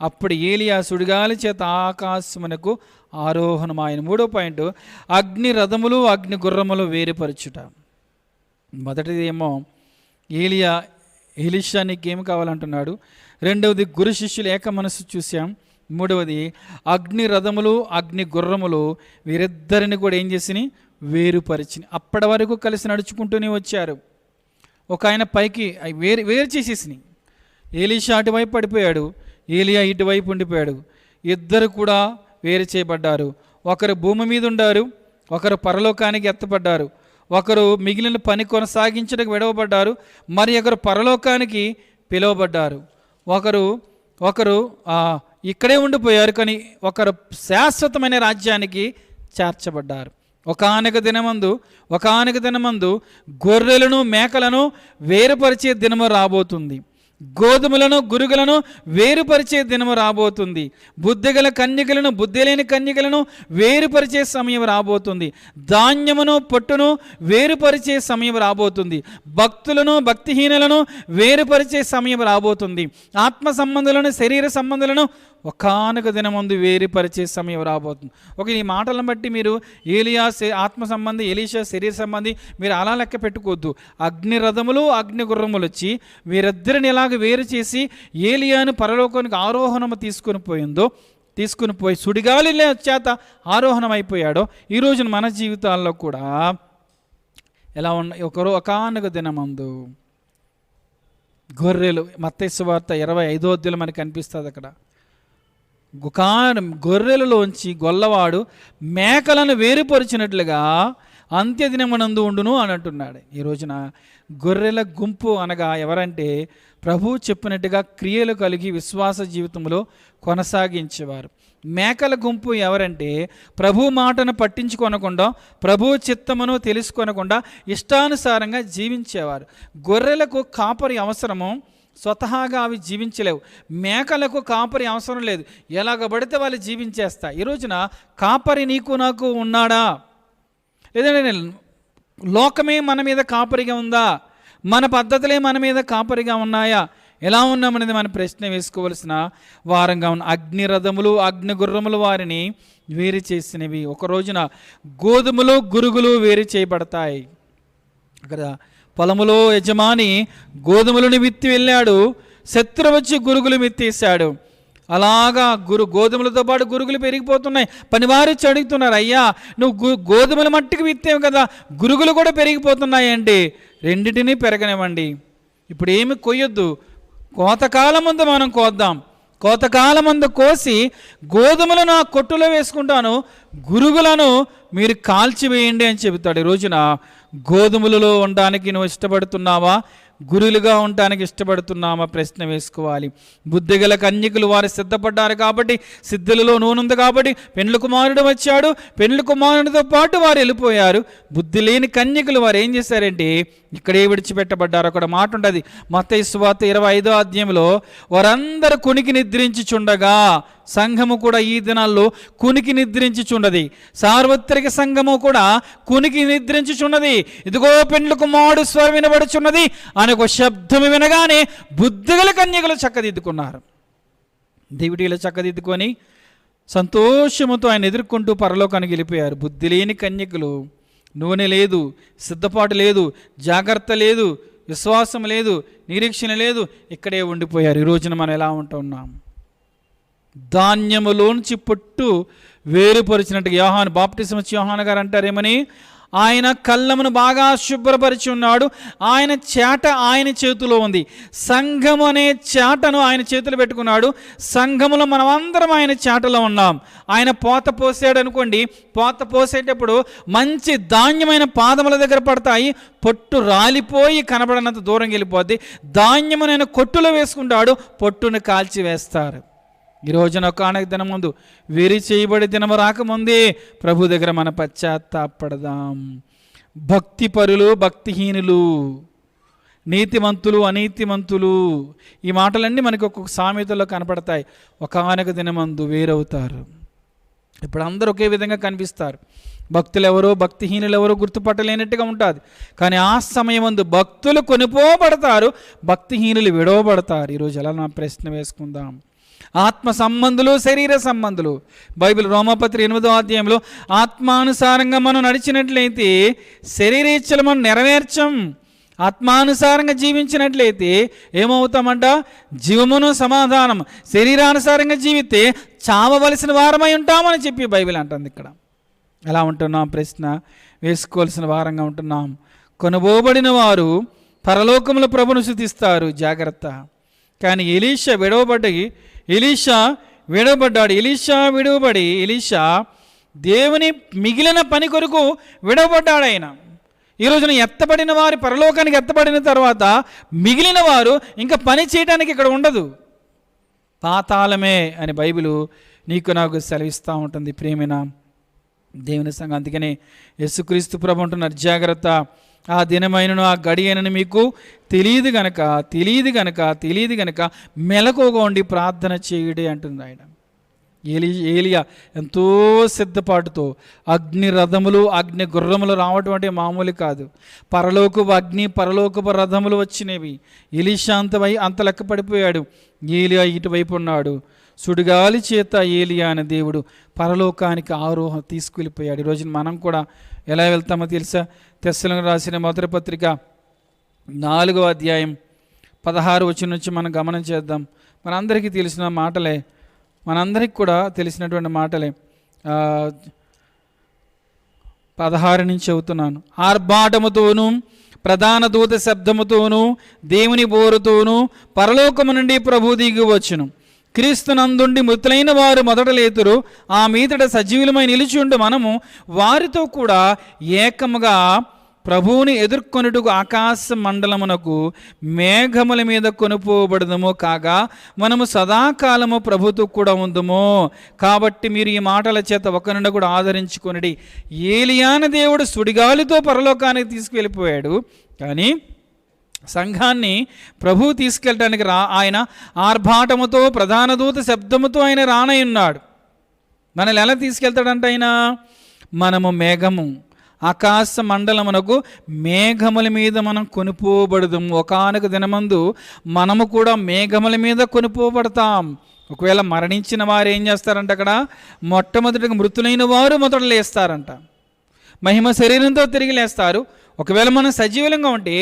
అప్పుడు ఏలియా సుడిగాలి చేత ఆకాశమునకు ఆరోహణమాయను. 3వ పాయింట్, అగ్ని రథములు అగ్ని గుర్రములు వేరుపరచుట. మొదటిది ఏమో ఎలీషా నీకేమి కావాలంటున్నాడు. రెండవది గురు శిష్యులు ఏక మనస్సు చూసాం. మూడవది అగ్ని రథములు అగ్ని గుర్రములు వీరిద్దరిని కూడా ఏం చేసినాయి, వేరుపరిచిని. అప్పటి వరకు కలిసి నడుచుకుంటూనే వచ్చారు. ఒక ఆయన పైకి వేరు చేసేసినాయి. ఎలీషా అటువైపు పడిపోయాడు, ఏలియా ఇటువైపు ఉండిపోయాడు. ఇద్దరు కూడా వేరు చేయబడ్డారు. ఒకరు భూమి మీద ఉండారు, ఒకరు పరలోకానికి ఎత్తపడ్డారు. ఒకరు మిగిలిన పని కొనసాగించడానికి విడవబడ్డారు, మరి ఒకరు పరలోకానికి పిలువబడ్డారు. ఒకరు ఇక్కడే ఉండిపోయారు, కానీ ఒకరు శాశ్వతమైన రాజ్యానికి చేర్చబడ్డారు. ఒకానొక దినమందు గొర్రెలను మేకలను వేరుపరిచే దినము రాబోతుంది. గోధుమలను గురుగులను వేరుపరిచే దినము రాబోతుంది. బుద్ధిగల కన్యకలను బుద్ధి లేని కన్యకలను వేరుపరిచే సమయం రాబోతుంది. ధాన్యమును పొట్టును వేరుపరిచే సమయం రాబోతుంది. భక్తులను భక్తిహీనులను వేరుపరిచే సమయం రాబోతుంది. ఆత్మ సంబంధులను శరీర సంబంధులను ఒకానొక దినమందు వేరుపరిచే సమయం రాబోతుంది. ఈ మాటలను బట్టి మీరు ఏలియా ఆత్మ సంబంధి, ఎలీషా శరీర సంబంధి మీరు అలా లెక్క పెట్టుకోవద్దు. అగ్ని రథములు అగ్ని గుర్రములు వచ్చి వీరిద్దరిని ఎలాగ వేరు చేసి ఏలియాను పరలోకానికి ఆరోహణము తీసుకుని పోయి సుడిగాలి చేత ఆరోహణం అయిపోయాడో, ఈ రోజున మన జీవితాల్లో కూడా ఎలా ఉన్న ఒకానొక దినమందు గొర్రెలు, మత్తయి సువార్త 25వ అధ్యాయంలో మనకు కనిపిస్తుంది. అక్కడ గొర్రెలలోంచి గొల్లవాడు మేకలను వేరుపరిచినట్లుగా అంత్యదినమునందు ఉండును అని అంటున్నాడు. ఈ రోజున గొర్రెల గుంపు అనగా ఎవరంటే ప్రభు చెప్పినట్టుగా క్రియలు కలిగి విశ్వాస జీవితంలో కొనసాగించేవారు. మేకల గుంపు ఎవరంటే ప్రభు మాటను పట్టించుకొనకుండా, ప్రభు చిత్తమును తెలుసుకొనకుండా ఇష్టానుసారంగా జీవించేవారు. గొర్రెలకు కాపరి అవసరము, స్వతహాగా అవి జీవించలేవు. మేకలకు కాపరి అవసరం లేదు, ఎలాగ పడితే వాళ్ళు జీవించేస్తా. ఈ రోజున కాపరి నీకు నాకు ఉన్నాడా, లేదంటే లోకమే మన మీద కాపరిగా ఉందా, మన పద్ధతులే మన మీద కాపరిగా ఉన్నాయా, ఎలా ఉన్నామనేది మనం ప్రశ్న వేసుకోవలసిన వారంగా ఉన్న. అగ్ని రథములు అగ్ని గుర్రములు వారిని వేరు చేసినవి. ఒక రోజున గోధుమలు గురుగులు వేరు చేయబడతాయి. అక్కడ పొలములో యజమాని గోధుమలను విత్తి వెళ్ళాడు, శత్రువు వచ్చి గురుగులు విత్తేశాడు. అలాగా గోధుమలతో పాటు గురుగులు పెరిగిపోతున్నాయి. పనివారు అడుగుతున్నారు, అయ్యా నువ్వు గోధుమల మట్టికి విత్తేవు కదా, గురుగులు కూడా పెరిగిపోతున్నాయండి. రెండింటినీ పెరగనివ్వండి. ఇప్పుడు ఏమి కొయ్యొద్దు, కోతకాలం ముందు మనం కోద్దాం. కోతకాలం ముందు కోసి గోధుమలను ఆ కొట్టులో వేసుకుంటాను, గురుగులను మీరు కాల్చివేయండి అని చెబుతాడు. ఈ రోజున గోధుమలలో ఉండడానికి నువ్వు ఇష్టపడుతున్నావా, గురులుగా ఉండటానికి ఇష్టపడుతున్నామా ప్రశ్న వేసుకోవాలి. బుద్ధిగల కన్యకులు వారు సిద్ధపడ్డారు కాబట్టి, సిద్ధులలో నూనె కాబట్టి పెండ్లి కుమారుడు వచ్చాడు, పెండ్లి కుమారుడితో పాటు వారు వెళ్ళిపోయారు. బుద్ధి లేని కన్యకులు వారు ఏం చేశారంటే ఇక్కడే విడిచిపెట్టబడ్డారు. అక్కడ మాట ఉంటుంది మత్తయి సువార్త 25వ అధ్యాయంలో, వారందరూ కునికి నిద్రించుచుండగా సంఘము కూడా ఈ దినాల్లో కునికి నిద్రించుచున్నది. సార్వత్రిక సంఘము కూడా కునికి నిద్రించుచున్నది. ఇదిగో పెండ్లి కుమారుడు స్వరం వినబడుచున్నది అని ఒక శబ్దము వినగానే బుద్ధిగల కన్యకలు చక్కదిద్దుకున్నారు. దివిటీలు చక్కదిద్దుకొని సంతోషముతో ఆయన ఎదుర్కొంటూ పరలోకానికి వెళ్ళిపోయారు. బుద్ధి లేని కన్యకలు, నూనె లేదు, సిద్ధపాటు లేదు, జాగ్రత్త లేదు, విశ్వాసం లేదు, నిరీక్షణ లేదు, ఇక్కడే ఉండిపోయారు. ఈ రోజున మనం ఎలా ఉంటున్నాం? ధాన్యములోంచి పొట్టు వేరుపరిచినట్టుగా యోహాను, బాప్టిజం ఇచ్చే యోహాను గారు అంటారేమని, ఆయన కళ్ళమును బాగా శుభ్రపరిచి ఉన్నాడు, ఆయన చేట ఆయన చేతిలో ఉంది. సంఘం అనే చేటను ఆయన చేతులు పెట్టుకున్నాడు. సంఘములో మనం అందరం ఆయన చేటలో ఉన్నాం. ఆయన పోత పోసాడు అనుకోండి, పోత పోసేటప్పుడు మంచి ధాన్యమైన పాదముల దగ్గర పడతాయి, పొట్టు రాలిపోయి కనబడనంత దూరం వెళ్ళిపోద్ది. ధాన్యమునైన కొట్టులో వేసుకుంటాడు, పొట్టును కాల్చి వేస్తారు. ఈ రోజున ఒకానొక దినం ముందు వేరి చేయబడి దినము రాకముందే ప్రభు దగ్గర మన పశ్చాత్తాపడదాం. భక్తి పరులు, భక్తిహీనులు, నీతిమంతులు, అనీతిమంతులు, ఈ మాటలన్నీ మనకి ఒక్కొక్క సామెతలో కనపడతాయి. ఒకానొక దినమందు వేరవుతారు. ఇప్పుడు అందరూ ఒకే విధంగా కనిపిస్తారు. భక్తులు ఎవరో భక్తిహీనులు ఎవరో గుర్తుపట్టలేనట్టుగా ఉంటుంది. కానీ ఆ సమయమందు భక్తులు కొనిపోబడతారు, భక్తిహీనులు విడవబడతారు. ఈరోజు ఎలా నా ప్రశ్న వేసుకుందాం. ఆత్మ సంబంధులు, శరీర సంబంధులు. బైబిల్ రోమాపత్రి 8వ అధ్యాయంలో ఆత్మానుసారంగా మనం నడిచినట్లయితే శరీరేచ్ఛలు మనం నెరవేర్చం. ఆత్మానుసారంగా జీవించినట్లయితే ఏమవుతామంట? జీవమును సమాధానం. శరీరానుసారంగా జీవితే చావవలసిన వారమై ఉంటామని చెప్పి బైబిల్ అంటుంది. ఇక్కడ ఎలా ఉంటున్నాం? ప్రశ్న వేసుకోవాల్సిన వారంగా ఉంటున్నాం. కొనబోబడిన వారు పరలోకముల ప్రభును స్తుతిస్తారు, జాగ్రత్త. కానీ ఎలీషా విడవబడ్డాడు. ఎలీషా దేవుని మిగిలిన పని కొరకు విడవబడ్డాడు. ఆయన ఈ రోజున ఎత్తబడిన వారు పరలోకానికి ఎత్తబడిన తర్వాత మిగిలిన వారు ఇంకా పని చేయడానికి ఇక్కడ ఉండదు, పాతాళమే అని బైబిలు నీకు నాకు సెలవిస్తూ ఉంటుంది. ప్రేమైన దేవుని సంఘం, అందుకనే యేసుక్రీస్తు ప్రభు అంటున్నారు, జాగ్రత్త, ఆ దినమైనను ఆ గడియనను మీకు తెలియదు గనక మెలకువగా ఉండి ప్రార్థన చేయుడే అంటుంది ఆయన. ఏలియా ఎంతో సిద్ధపాటుతో అగ్ని రథములు, అగ్ని గుర్రములు రావటం అంటే మామూలు కాదు. పరలోకపు అగ్ని, పరలోకపు రథములు వచ్చినవి. ఎలీషా అంత లెక్క పడిపోయాడు. ఏలియా ఇటువైపు ఉన్నాడు. సుడిగాలి చేత ఏలియా అనే దేవుడు పరలోకానికి ఆరోహణ తీసుకెళ్ళిపోయాడు. ఈరోజు మనం కూడా ఎలా వెళ్తామో తెలుసా? తెస్సలోనికీయులకు రాసిన మొదటి పత్రిక 4వ అధ్యాయం 16 వచనం నుంచి మనం గమనం చేద్దాం. మనందరికీ తెలిసిన మాటలే, మనందరికి కూడా తెలిసినటువంటి మాటలే. 16 నుంచి చదువుతున్నాను. ఆర్భాటముతోనూ ప్రధాన దూత శబ్దముతోనూ దేవుని బోరుతోనూ పరలోకము నుండి ప్రభు దిగి వచ్చును. క్రీస్తునందుండి మృతులైన వారు మొదట లేతురు, ఆ మీదట సజీవులమై నిలిచియుండు మనము వారితో కూడా ఏకముగా ప్రభువుని ఎదుర్కొనుటకు ఆకాశ మండలమునకు మేఘముల మీద కొనుపోబడదము. కాగా మనము సదాకాలము ప్రభుతో కూడా ఉందము. కాబట్టి మీరు ఈ మాటల చేత ఒకరిని కూడా ఆదరించుకొనిడి. ఏలియాన దేవుడు సుడిగాలితో పరలోకానికి తీసుకువెళ్ళిపోయాడు, కానీ సంఘాన్ని ప్రభువు తీసుకెళ్ళడానికి ఆయన ఆర్భాటముతో ప్రధాన దూత శబ్దముతో ఆయన రానయ్యున్నాడు. మనల్ని ఎలా తీసుకెళ్తాడంట ఆయన? మనము మేఘము, ఆకాశ మండలమునకు మేఘముల మీద మనం కొనుపోబడదాము. ఒకానొక దినమందు మనము కూడా మేఘముల మీద కొనుపోబడతాం. ఒకవేళ మరణించిన వారు ఏం చేస్తారంట? అక్కడ మొట్టమొదటిగా మృతులైన వారు మొదట లేస్తారంట, మహిమ శరీరంతో తిరిగి లేస్తారు. ఒకవేళ మనం సజీవులంగా ఉంటే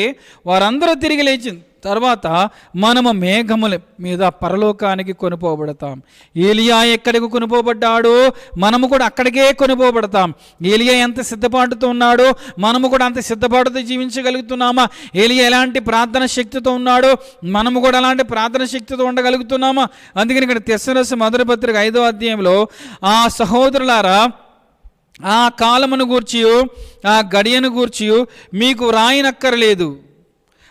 వారందరూ తిరిగి లేచిన తర్వాత మనము మేఘముల మీద పరలోకానికి కొనుపోబడతాం. ఏలియా ఎక్కడికి కొనుపోబడ్డాడో మనము కూడా అక్కడికే కొనుపోబడతాం. ఏలియా ఎంత సిద్ధపాటుతో ఉన్నాడో మనము కూడా అంత సిద్ధపాటుతో జీవించగలుగుతున్నామా? ఏలియా ఎలాంటి ప్రార్థన శక్తితో ఉన్నాడో మనము కూడా అలాంటి ప్రార్థన శక్తితో ఉండగలుగుతున్నామా? అందుకని ఇక్కడ తెస్సలోనికీయులకు మొదటి పత్రిక 5వ అధ్యాయంలో, ఆ సహోదరులారా, ఆ కాలమును గూర్చియు ఆ గడియను గూర్చియు మీకు రాయనక్కరలేదు.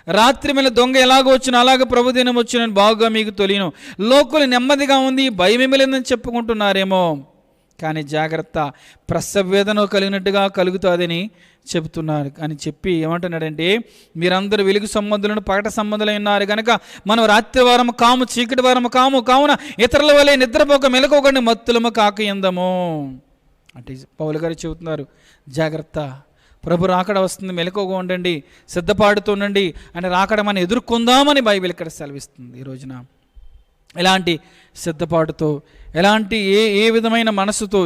రాత్రి మీద దొంగ ఎలాగో వచ్చినా అలాగ ప్రభుదినం వచ్చినని బాగుగా మీకు తెలియను. లోకులు నెమ్మదిగా ఉంది, భయమేమి లేదని చెప్పుకుంటున్నారేమో. కానీ జాగ్రత్త, ప్రసవేదన కలిగినట్టుగా కలుగుతుందని చెబుతున్నారు. అని చెప్పి ఏమంటున్నాడంటే, మీరందరూ వెలుగు సంబంధులను పగట సంబంధులు ఉన్నారు కనుక మనం రాత్రి వారము కాము, చీకటి వారము కాము, కావున ఇతరుల వలె నిద్రపోక మెలకువకండి, మత్తులము కాకయందము అంటే పౌలు గారు చెబుతున్నారు. జాగ్రత్త, ప్రభు రాకడ వస్తుంది, మెలకువగా ఉండండి, సిద్ధపాడుతూ ఉండండి అని రాకడ మనం ఎదుర్కొందామని బైబిల్ ఇక్కడ సెలవిస్తుంది. ఈ రోజున ఎలాంటి సిద్ధపాటుతో, ఎలాంటి ఏ విధమైన మనసుతో,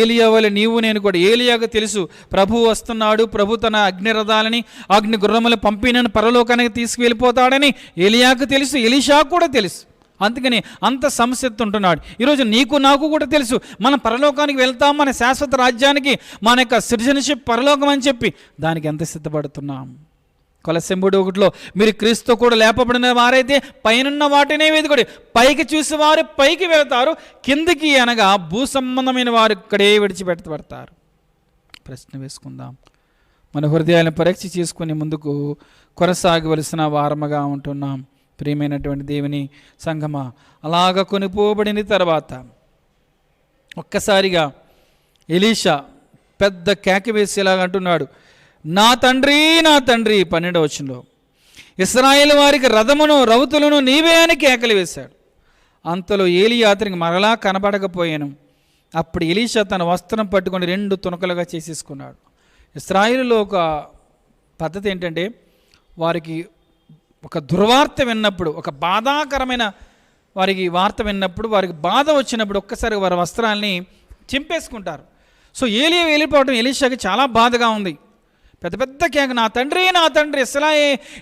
ఏలియా వలె నీవు నేను కూడా, ఏలియాకు తెలుసు ప్రభు వస్తున్నాడు, ప్రభు తన అగ్నిరథాలని అగ్ని గుర్రములు పంపి నన్ను పరలోకానికి తీసుకువెళ్ళిపోతాడని ఏలియాకు తెలుసు, ఎలీషాకు కూడా తెలుసు. అందుకని అంత సంసిద్ధి ఉంటున్నాడు. ఈరోజు నీకు నాకు కూడా తెలుసు, మనం పరలోకానికి వెళ్తాం, మన శాశ్వత రాజ్యానికి, మన యొక్క సిటిజన్షిప్ పరలోకం అని చెప్పి దానికి ఎంత సిద్ధపడుతున్నాం. కొలస్సీ 3:1 మీరు క్రీస్తు కూడా లేపబడిన వారైతే పైనున్న వాటినే వెతుకుడి, పైకి చూసేవారు పైకి వెళతారు, కిందికి అనగా భూ సంబంధమైన వారు ఇక్కడే విడిచిపెట్టబడతారు. ప్రశ్న వేసుకుందాం, మన హృదయాలను పరీక్ష చేసుకుని ముందుకు కొనసాగవలసిన వారముగా ఉంటున్నాం. ప్రియమైనటువంటి దేవుని సంగమా, అలాగ కొనిపోబడిన తర్వాత ఒక్కసారిగా ఎలీషా పెద్ద కేక వేసి ఇలాగ అంటున్నాడు, నా తండ్రి, నా తండ్రి. 12వ వచనంలో ఇశ్రాయేలు వారికి రథమును రౌతులను నీవే అని కేకలు వేశాడు. అంతలో ఏలీయా అతనికి మరలా కనబడకపోయాను. అప్పుడు ఎలీషా తన వస్త్రం పట్టుకొని 2 తునకలుగా చేసేసుకున్నాడు. ఇశ్రాయేలులో ఒక పద్ధతి ఏంటంటే, వారికి ఒక దుర్వార్త విన్నప్పుడు, ఒక బాధాకరమైన వారికి వార్త విన్నప్పుడు, వారికి బాధ వచ్చినప్పుడు ఒక్కసారి వారి వస్త్రాల్ని చింపేసుకుంటారు. సో ఏలియా వెళ్ళిపోవడం ఎలీషాకి చాలా బాధగా ఉంది. పెద్ద పెద్ద కేక, నా తండ్రి, నా తండ్రి,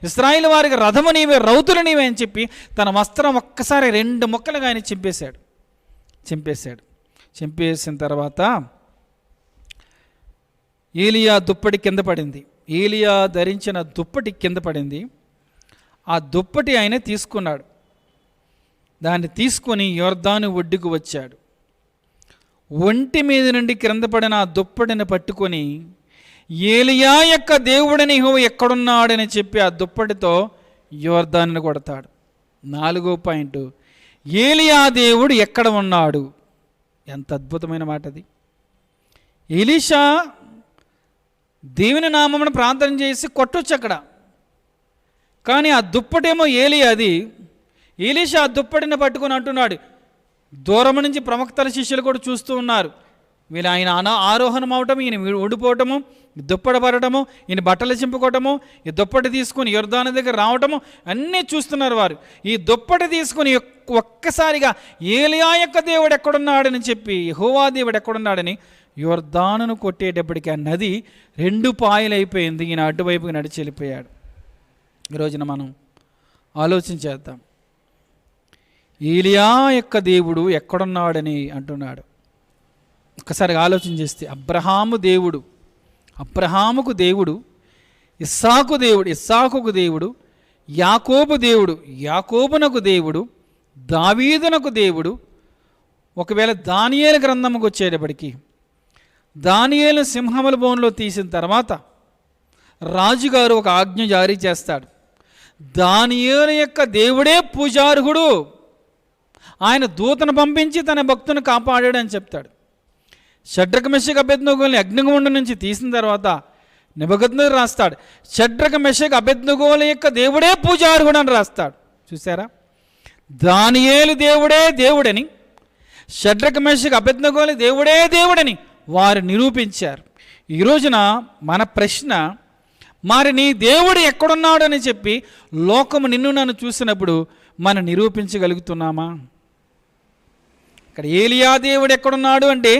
ఇశ్రాయేలు వారికి రథము నీవే, రౌతులు నీవే అని చెప్పి తన వస్త్రం ఒక్కసారి 2 ముక్కలుగా ఆయన చింపేసిన తర్వాత ఏలియా దుప్పటి కింద పడింది. ఏలియా ధరించిన దుప్పటి కింద పడింది. ఆ దుప్పటి ఆయన తీసుకున్నాడు. దాన్ని తీసుకొని యొర్దాను ఒడ్డుకు వచ్చాడు. ఒంటి మీద నుండి క్రింద పడిన ఆ దుప్పటిని పట్టుకొని ఏలియా యొక్క దేవుడని యెహోవా ఎక్కడున్నాడని చెప్పి ఆ దుప్పటితో యొర్దానుని కొడతాడు. 4వ పాయింట్, ఏలియా దేవుడు ఎక్కడ ఉన్నాడు. ఎంత అద్భుతమైన మాట అది. ఎలీషా దేవుని నామమును ప్రార్థన చేసి కొట్టొచ్చు అక్కడ, కానీ ఆ దుప్పటేమో ఏలియాది. ఎలీషా ఆ దుప్పటిని పట్టుకొని అంటున్నాడు. దూరం నుంచి ప్రవక్తల శిష్యులు కూడా చూస్తూ ఉన్నారు. వీళ్ళు ఆయన ఆరోహణం అవటము, ఈయన ఓడిపోవటము, దుప్పటి పడటము, ఈయన బట్టలు చింపుకోవటము, ఈ దుప్పటి తీసుకొని యొర్దాను దగ్గర రావటము అన్నీ చూస్తున్నారు వారు. ఈ దుప్పటి తీసుకొని ఒక్కసారిగా ఏలియా యొక్క దేవుడు ఎక్కడున్నాడని చెప్పి, యెహోవా దేవుడు ఎక్కడున్నాడని యొర్దానును కొట్టేటప్పటికి ఆ నది 2 పాయలైపోయింది. ఈయన అటువైపుకి నడిచి వెళ్ళిపోయాడు. ఈరోజున మనం ఆలోచించేద్దాం, ఏలియా యొక్క దేవుడు ఎక్కడున్నాడని అంటున్నాడు. ఒక్కసారి ఆలోచన చేస్తే, అబ్రహాముకు దేవుడు, ఇస్సాకు దేవుడు, ఇస్సాకుకు దేవుడు, యాకోబు దేవుడు, యాకోబునకు దేవుడు, దావీదునకు దేవుడు. ఒకవేళ దానియేలు గ్రంథముకు వచ్చేటప్పటికి, దానియేలు సింహముల బోన్లో తీసిన తర్వాత రాజుగారు ఒక ఆజ్ఞ జారీ చేస్తాడు. దానియేలు యొక్క దేవుడే పూజార్హుడు, ఆయన దూతను పంపించి తన భక్తుని కాపాడాడు అని చెప్తాడు. షడ్రక మెషక్ అబేద్నెగోల్ని అగ్నిగుండం నుంచి తీసిన తర్వాత నెబుకద్నెజరు రాస్తాడు, షడ్రక మెషక్ అబేద్నెగోల యొక్క దేవుడే పూజార్హుడు అని రాస్తాడు. చూసారా, దానియేలు దేవుడే దేవుడని, షడ్రక మెషక్ అబేద్నెగోల దేవుడే దేవుడని వారు నిరూపించారు. ఈ రోజున మన ప్రశ్న, మరి నీ దేవుడు ఎక్కడున్నాడు అని చెప్పి లోకము నిన్ను నన్ను చూసినప్పుడు మనం నిరూపించగలుగుతున్నామా? ఇక్కడ ఏలియా దేవుడు ఎక్కడున్నాడు అంటే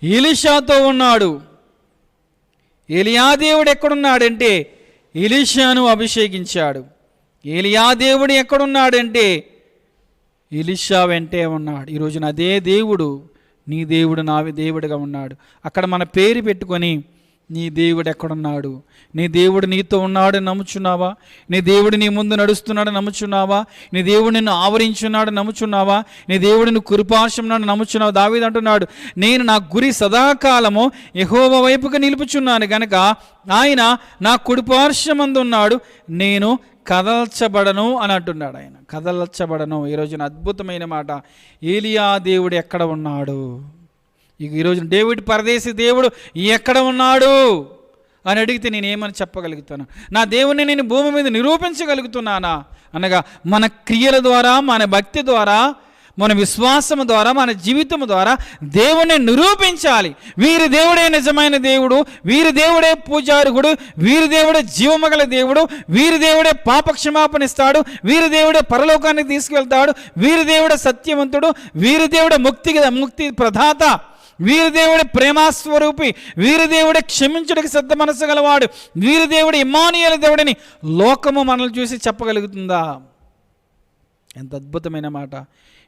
ఎలీషాతో ఉన్నాడు. ఏలియా దేవుడు ఎక్కడున్నాడంటే ఎలీషాను అభిషేకించాడు. ఏలియా దేవుడు ఎక్కడున్నాడంటే ఎలీషా వెంటే ఉన్నాడు. ఈరోజున అదే దేవుడు నీ దేవుడు నా దేవుడిగా ఉన్నాడు. అక్కడ మన పేరు పెట్టుకొని నీ దేవుడు ఎక్కడున్నాడు, నీ దేవుడు నీతో ఉన్నాడు నమ్ముచున్నావా? నీ దేవుడు నీ ముందు నడుస్తున్నాడు నమ్ముచున్నావా? నీ దేవుడు నిన్ను ఆవరించున్నాడు నమ్ముచున్నావా? నీ దేవుడు నిన్ను కురిపార్శ్వమున్నాడు నమ్ముచున్నావా? దావీదు అంటున్నాడు, నేను నా గురి సదాకాలము యెహోవా వైపుకు నిలుపుచున్నాను గనక ఆయన నా కుడిపార్శ్వమందు ఉన్నాడు, నేను కదల్చబడను అని అంటున్నాడు. ఆయన కదల్చబడను. ఈరోజున అద్భుతమైన మాట, ఏలియా దేవుడు ఎక్కడ ఉన్నాడు? ఇక ఈరోజు డేవిడ్ పరదేశి దేవుడు ఎక్కడ ఉన్నాడు అని అడిగితే నేనేమని చెప్పగలుగుతాను? నా దేవుణ్ణి నేను భూమి మీద నిరూపించగలుగుతున్నానా? అనగా మన క్రియల ద్వారా, మన భక్తి ద్వారా, మన విశ్వాసము ద్వారా, మన జీవితం ద్వారా దేవుణ్ణి నిరూపించాలి. వీరి దేవుడే నిజమైన దేవుడు, వీరి దేవుడే పూజారుడు, వీరి దేవుడే జీవమగల దేవుడు, వీరి దేవుడే పాపక్షమాపణ ఇస్తాడు, వీరి దేవుడే పరలోకానికి తీసుకువెళ్తాడు, వీరి దేవుడే సత్యవంతుడు, వీరి దేవుడే ముక్తి ప్రదాత, వీరి దేవుడే ప్రేమాస్వరూపి, వీరి దేవుడే క్షమించుడికి సిద్ధ మనసు గలవాడు, వీరి దేవుడు ఇమ్మానుయేలు దేవుడని లోకము మనల్ని చూసి చెప్పగలుగుతుందా? ఎంత అద్భుతమైన మాట.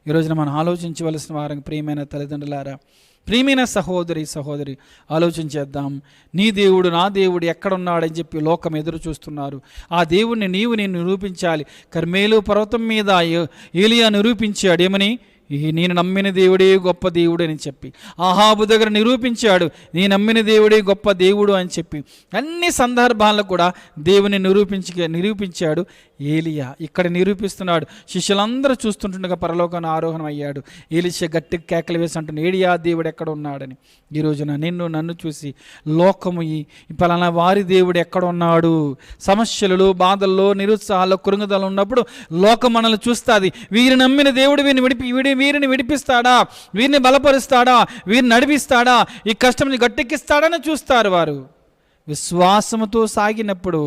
ఈరోజున మనం ఆలోచించవలసిన వారం. ప్రియమైన తల్లిదండ్రులారా, ప్రియమైన సహోదరి ఆలోచించేద్దాం. నీ దేవుడు, నా దేవుడు ఎక్కడున్నాడని చెప్పి లోకం ఎదురు చూస్తున్నారు. ఆ దేవుడిని నేను నిరూపించాలి. కర్మేలు పర్వతం మీద ఏలియా నిరూపించాడు. ఏమని? నేను నమ్మిన దేవుడే గొప్ప దేవుడు అని చెప్పి. ఆహాబు దగ్గర నిరూపించాడు, నేను నమ్మిన దేవుడే గొప్ప దేవుడు అని చెప్పి. అన్ని సందర్భాల్లో కూడా దేవుని నిరూపించాడు ఏలియా. ఇక్కడ నిరూపిస్తున్నాడు. శిష్యులందరూ చూస్తుంటుండగా పరలోకాన్ని ఆరోహణం అయ్యాడు. ఏలిషా గట్టి కేకలు వేసి అంటున్నాడు, ఏలియా దేవుడు ఎక్కడ ఉన్నాడని. ఈ రోజున నన్ను చూసి లోకము ఈ పలానా వారి దేవుడు ఎక్కడ ఉన్నాడు, సమస్యలలో, బాధల్లో, నిరుత్సాహాల్లో, కృంగుదల ఉన్నప్పుడు లోకం మనల్ని చూస్తుంది. వీరిని నమ్మిన దేవుడు వీరిని విడిపిస్తాడా, వీరిని బలపరుస్తాడా, వీరిని నడిపిస్తాడా, ఈ కష్టం గట్టెక్కిస్తాడని చూస్తారు. వారు విశ్వాసముతో సాగినప్పుడు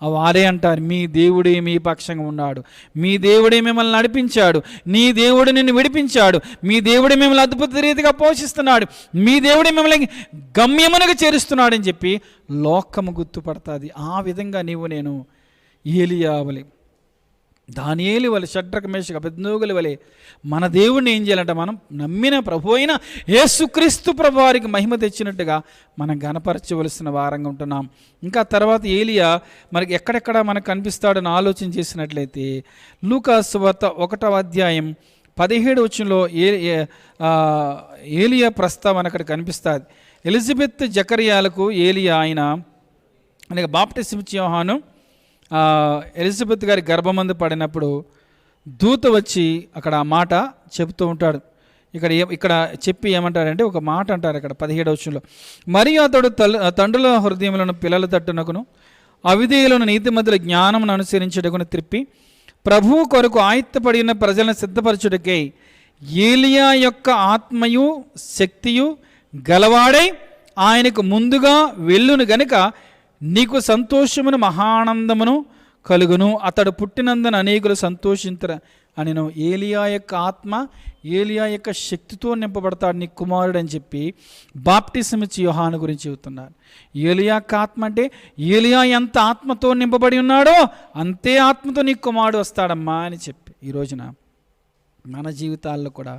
వారే అంటారు, మీ దేవుడే మీ పక్షంగా ఉన్నాడు, మీ దేవుడే మిమ్మల్ని నడిపించాడు, నీ దేవుడు నిన్ను విడిపించాడు, మీ దేవుడే మిమ్మల్ని అద్భుత రీతిగా పోషిస్తున్నాడు, మీ దేవుడే మిమ్మల్ని గమ్యమునకు చేరుస్తున్నాడు అని చెప్పి లోకము గుర్తుపడుతుంది. ఆ విధంగా నేను ఏలియా వలె, దానియేలు వలె, షడ్రక మేషక అబేద్నెగోల వలె మన దేవుడిని ఏం చేయాలంటే, మనం నమ్మిన ప్రభు అయిన యేసుక్రీస్తు ప్రభు వారికి మహిమ తెచ్చినట్టుగా మనం గణపరచవలసిన వారంగా ఉంటున్నాం. ఇంకా తర్వాత ఏలియా మనకి ఎక్కడెక్కడ మనకు కనిపిస్తాడని ఆలోచన చేసినట్లయితే లూకా సువార్త 1వ అధ్యాయం 17వ వచనంలో ఏలియా ప్రస్తావన అక్కడ కనిపిస్తుంది. ఎలిజబెత్ జకర్యాలకు ఏలియా ఆయన అనగా బాప్టిసం యోహాను ఎలిజబెత్ గారి గర్భమందు పడినప్పుడు దూత వచ్చి అక్కడ ఆ మాట చెబుతూ ఉంటాడు. ఇక్కడ చెప్పి ఏమంటారంటే, ఒక మాట అంటారు అక్కడ 17వ వచనంలో, మరియు అతడు తండ్రుల హృదయములను పిల్లల తట్టునకును అవిధేయులను నీతిమంతుల జ్ఞానమును అనుసరించుటకును త్రిప్పి ప్రభువు కొరకు ఆయుత్తపడిన ప్రజలను సిద్ధపరచుటకై ఏలియా యొక్క ఆత్మయు శక్తియు గలవాడై ఆయనకు ముందుగా వెళ్ళును గనుక నీకు సంతోషమును మహానందమును కలుగును, అతడు పుట్టినందున అనేకులు సంతోషించరు అనిను. ఏలియా యొక్క ఆత్మ, ఏలియా యొక్క శక్తితో నింపబడతాడు నీ కుమారుడు అని చెప్పి బాప్టిసం ఇచ్చి యోహాను గురించి చెబుతున్నారు. ఏలియా ఆత్మ అంటే ఏలియా ఎంత ఆత్మతో నింపబడి ఉన్నాడో అంతే ఆత్మతో నీ కుమారుడు వస్తాడమ్మా అని చెప్పి. ఈ రోజున మన జీవితాల్లో కూడా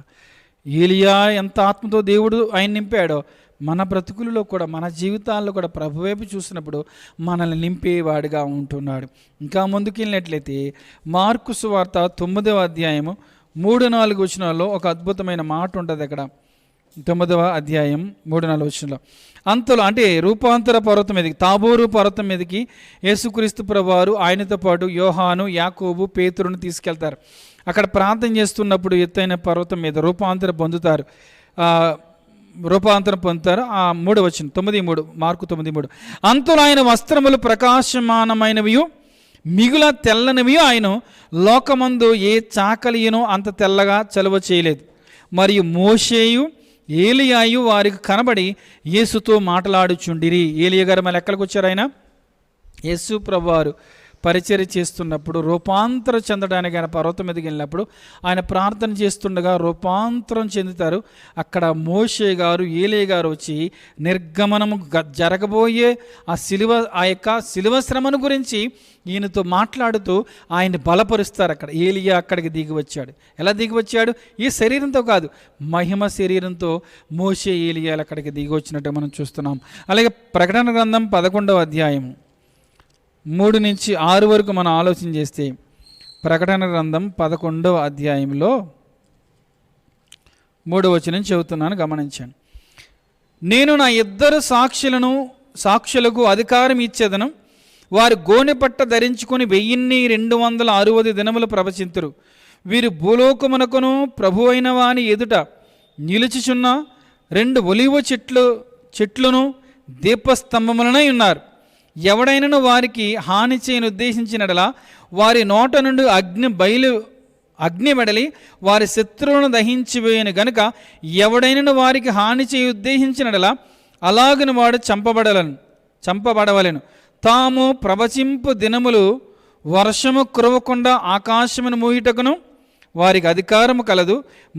ఏలియా ఎంత ఆత్మతో దేవుడు ఆయన నింపాడో మన బ్రతుకులలో కూడా, మన జీవితాల్లో కూడా ప్రభువైపు చూసినప్పుడు మనల్ని నింపేవాడిగా ఉంటున్నాడు. ఇంకా ముందుకు వెళ్ళినట్లయితే మార్కు సువార్త 9వ అధ్యాయము 3-4 వచనాల్లో ఒక అద్భుతమైన మాట ఉంటుంది. అక్కడ 9వ అధ్యాయం 3-4 వచనంలో, అంతలో అంటే రూపాంతర పర్వతం మీదకి, తాబోరు పర్వతం మీదకి యేసుక్రీస్తు ప్రభువారు ఆయనతో పాటు యోహాను, యాకోబు, పేతురును తీసుకెళ్తారు. అక్కడ ప్రార్థన చేస్తున్నప్పుడు ఎత్తైన పర్వతం మీద రూపాంతరం పొందుతారు. ఆ 3వ వచనం 9:3 మార్కు 9:3, అంతలో ఆయన వస్త్రములు ప్రకాశమానమైనవియు మిగుల తెల్లనివి ఆయన లోకమందు ఏ చాకలియనో అంత తెల్లగా చలువ చేయలేదు. మరియు మోషేయు ఏలియాయు వారికి కనబడి యేసుతో మాట్లాడుచుండిరి. ఏలియా గారు మళ్ళీ ఎక్కడికి వచ్చారు? ఆయన యేసు ప్రభువారు పరిచర్య చేస్తున్నప్పుడు రూపాంతరం చెందడానికి ఆయన పర్వతం మీదకి వెళ్ళినప్పుడు ఆయన ప్రార్థన చేస్తుండగా రూపాంతరం చెందుతారు. అక్కడ మోషే గారు, ఏలియా గారు వచ్చి నిర్గమనము జరగబోయే ఆ యొక్క శిలువ శ్రమను గురించి ఈయనతో మాట్లాడుతూ ఆయన్ని బలపరుస్తారు. అక్కడ ఏలియా అక్కడికి దిగి వచ్చాడు. ఎలా దిగి వచ్చాడు? ఈ శరీరంతో కాదు, మహిమ శరీరంతో మోషే ఏలియాలు అక్కడికి దిగి వచ్చినట్టు మనం చూస్తున్నాం. అలాగే ప్రకటన గ్రంథం 11వ అధ్యాయం 3-6 వరకు మనం ఆలోచన చేస్తే, ప్రకటన గ్రంథం 11వ అధ్యాయంలో 3వ వచనం చెబుతున్నాను, గమనించండి. నేను నా 2 సాక్షులకు అధికారం ఇచ్చేదను, వారు గోనెపట్ట ధరించుకొని 1260 దినములు ప్రవచింతురు. వీరు భూలోకమునకును ప్రభు అయిన వాని ఎదుట నిలుచుచున్న 2 ఒలీవ చెట్లును దీపస్తంభములనై ఉన్నారు. ఎవడైనను వారికి హాని చేయని ఉద్దేశించినడలా వారి నోట నుండి అగ్ని వెడలి వారి శత్రువులను దహించివేయను గనుక ఎవడైనను వారికి హాని చేయి ఉద్దేశించినడలా అలాగని వాడు చంపబడవలెను. తాము ప్రవచింపు దినములు వర్షము కురవకుండా ఆకాశమును మూయుటకును వారికి అధికారము కలదు.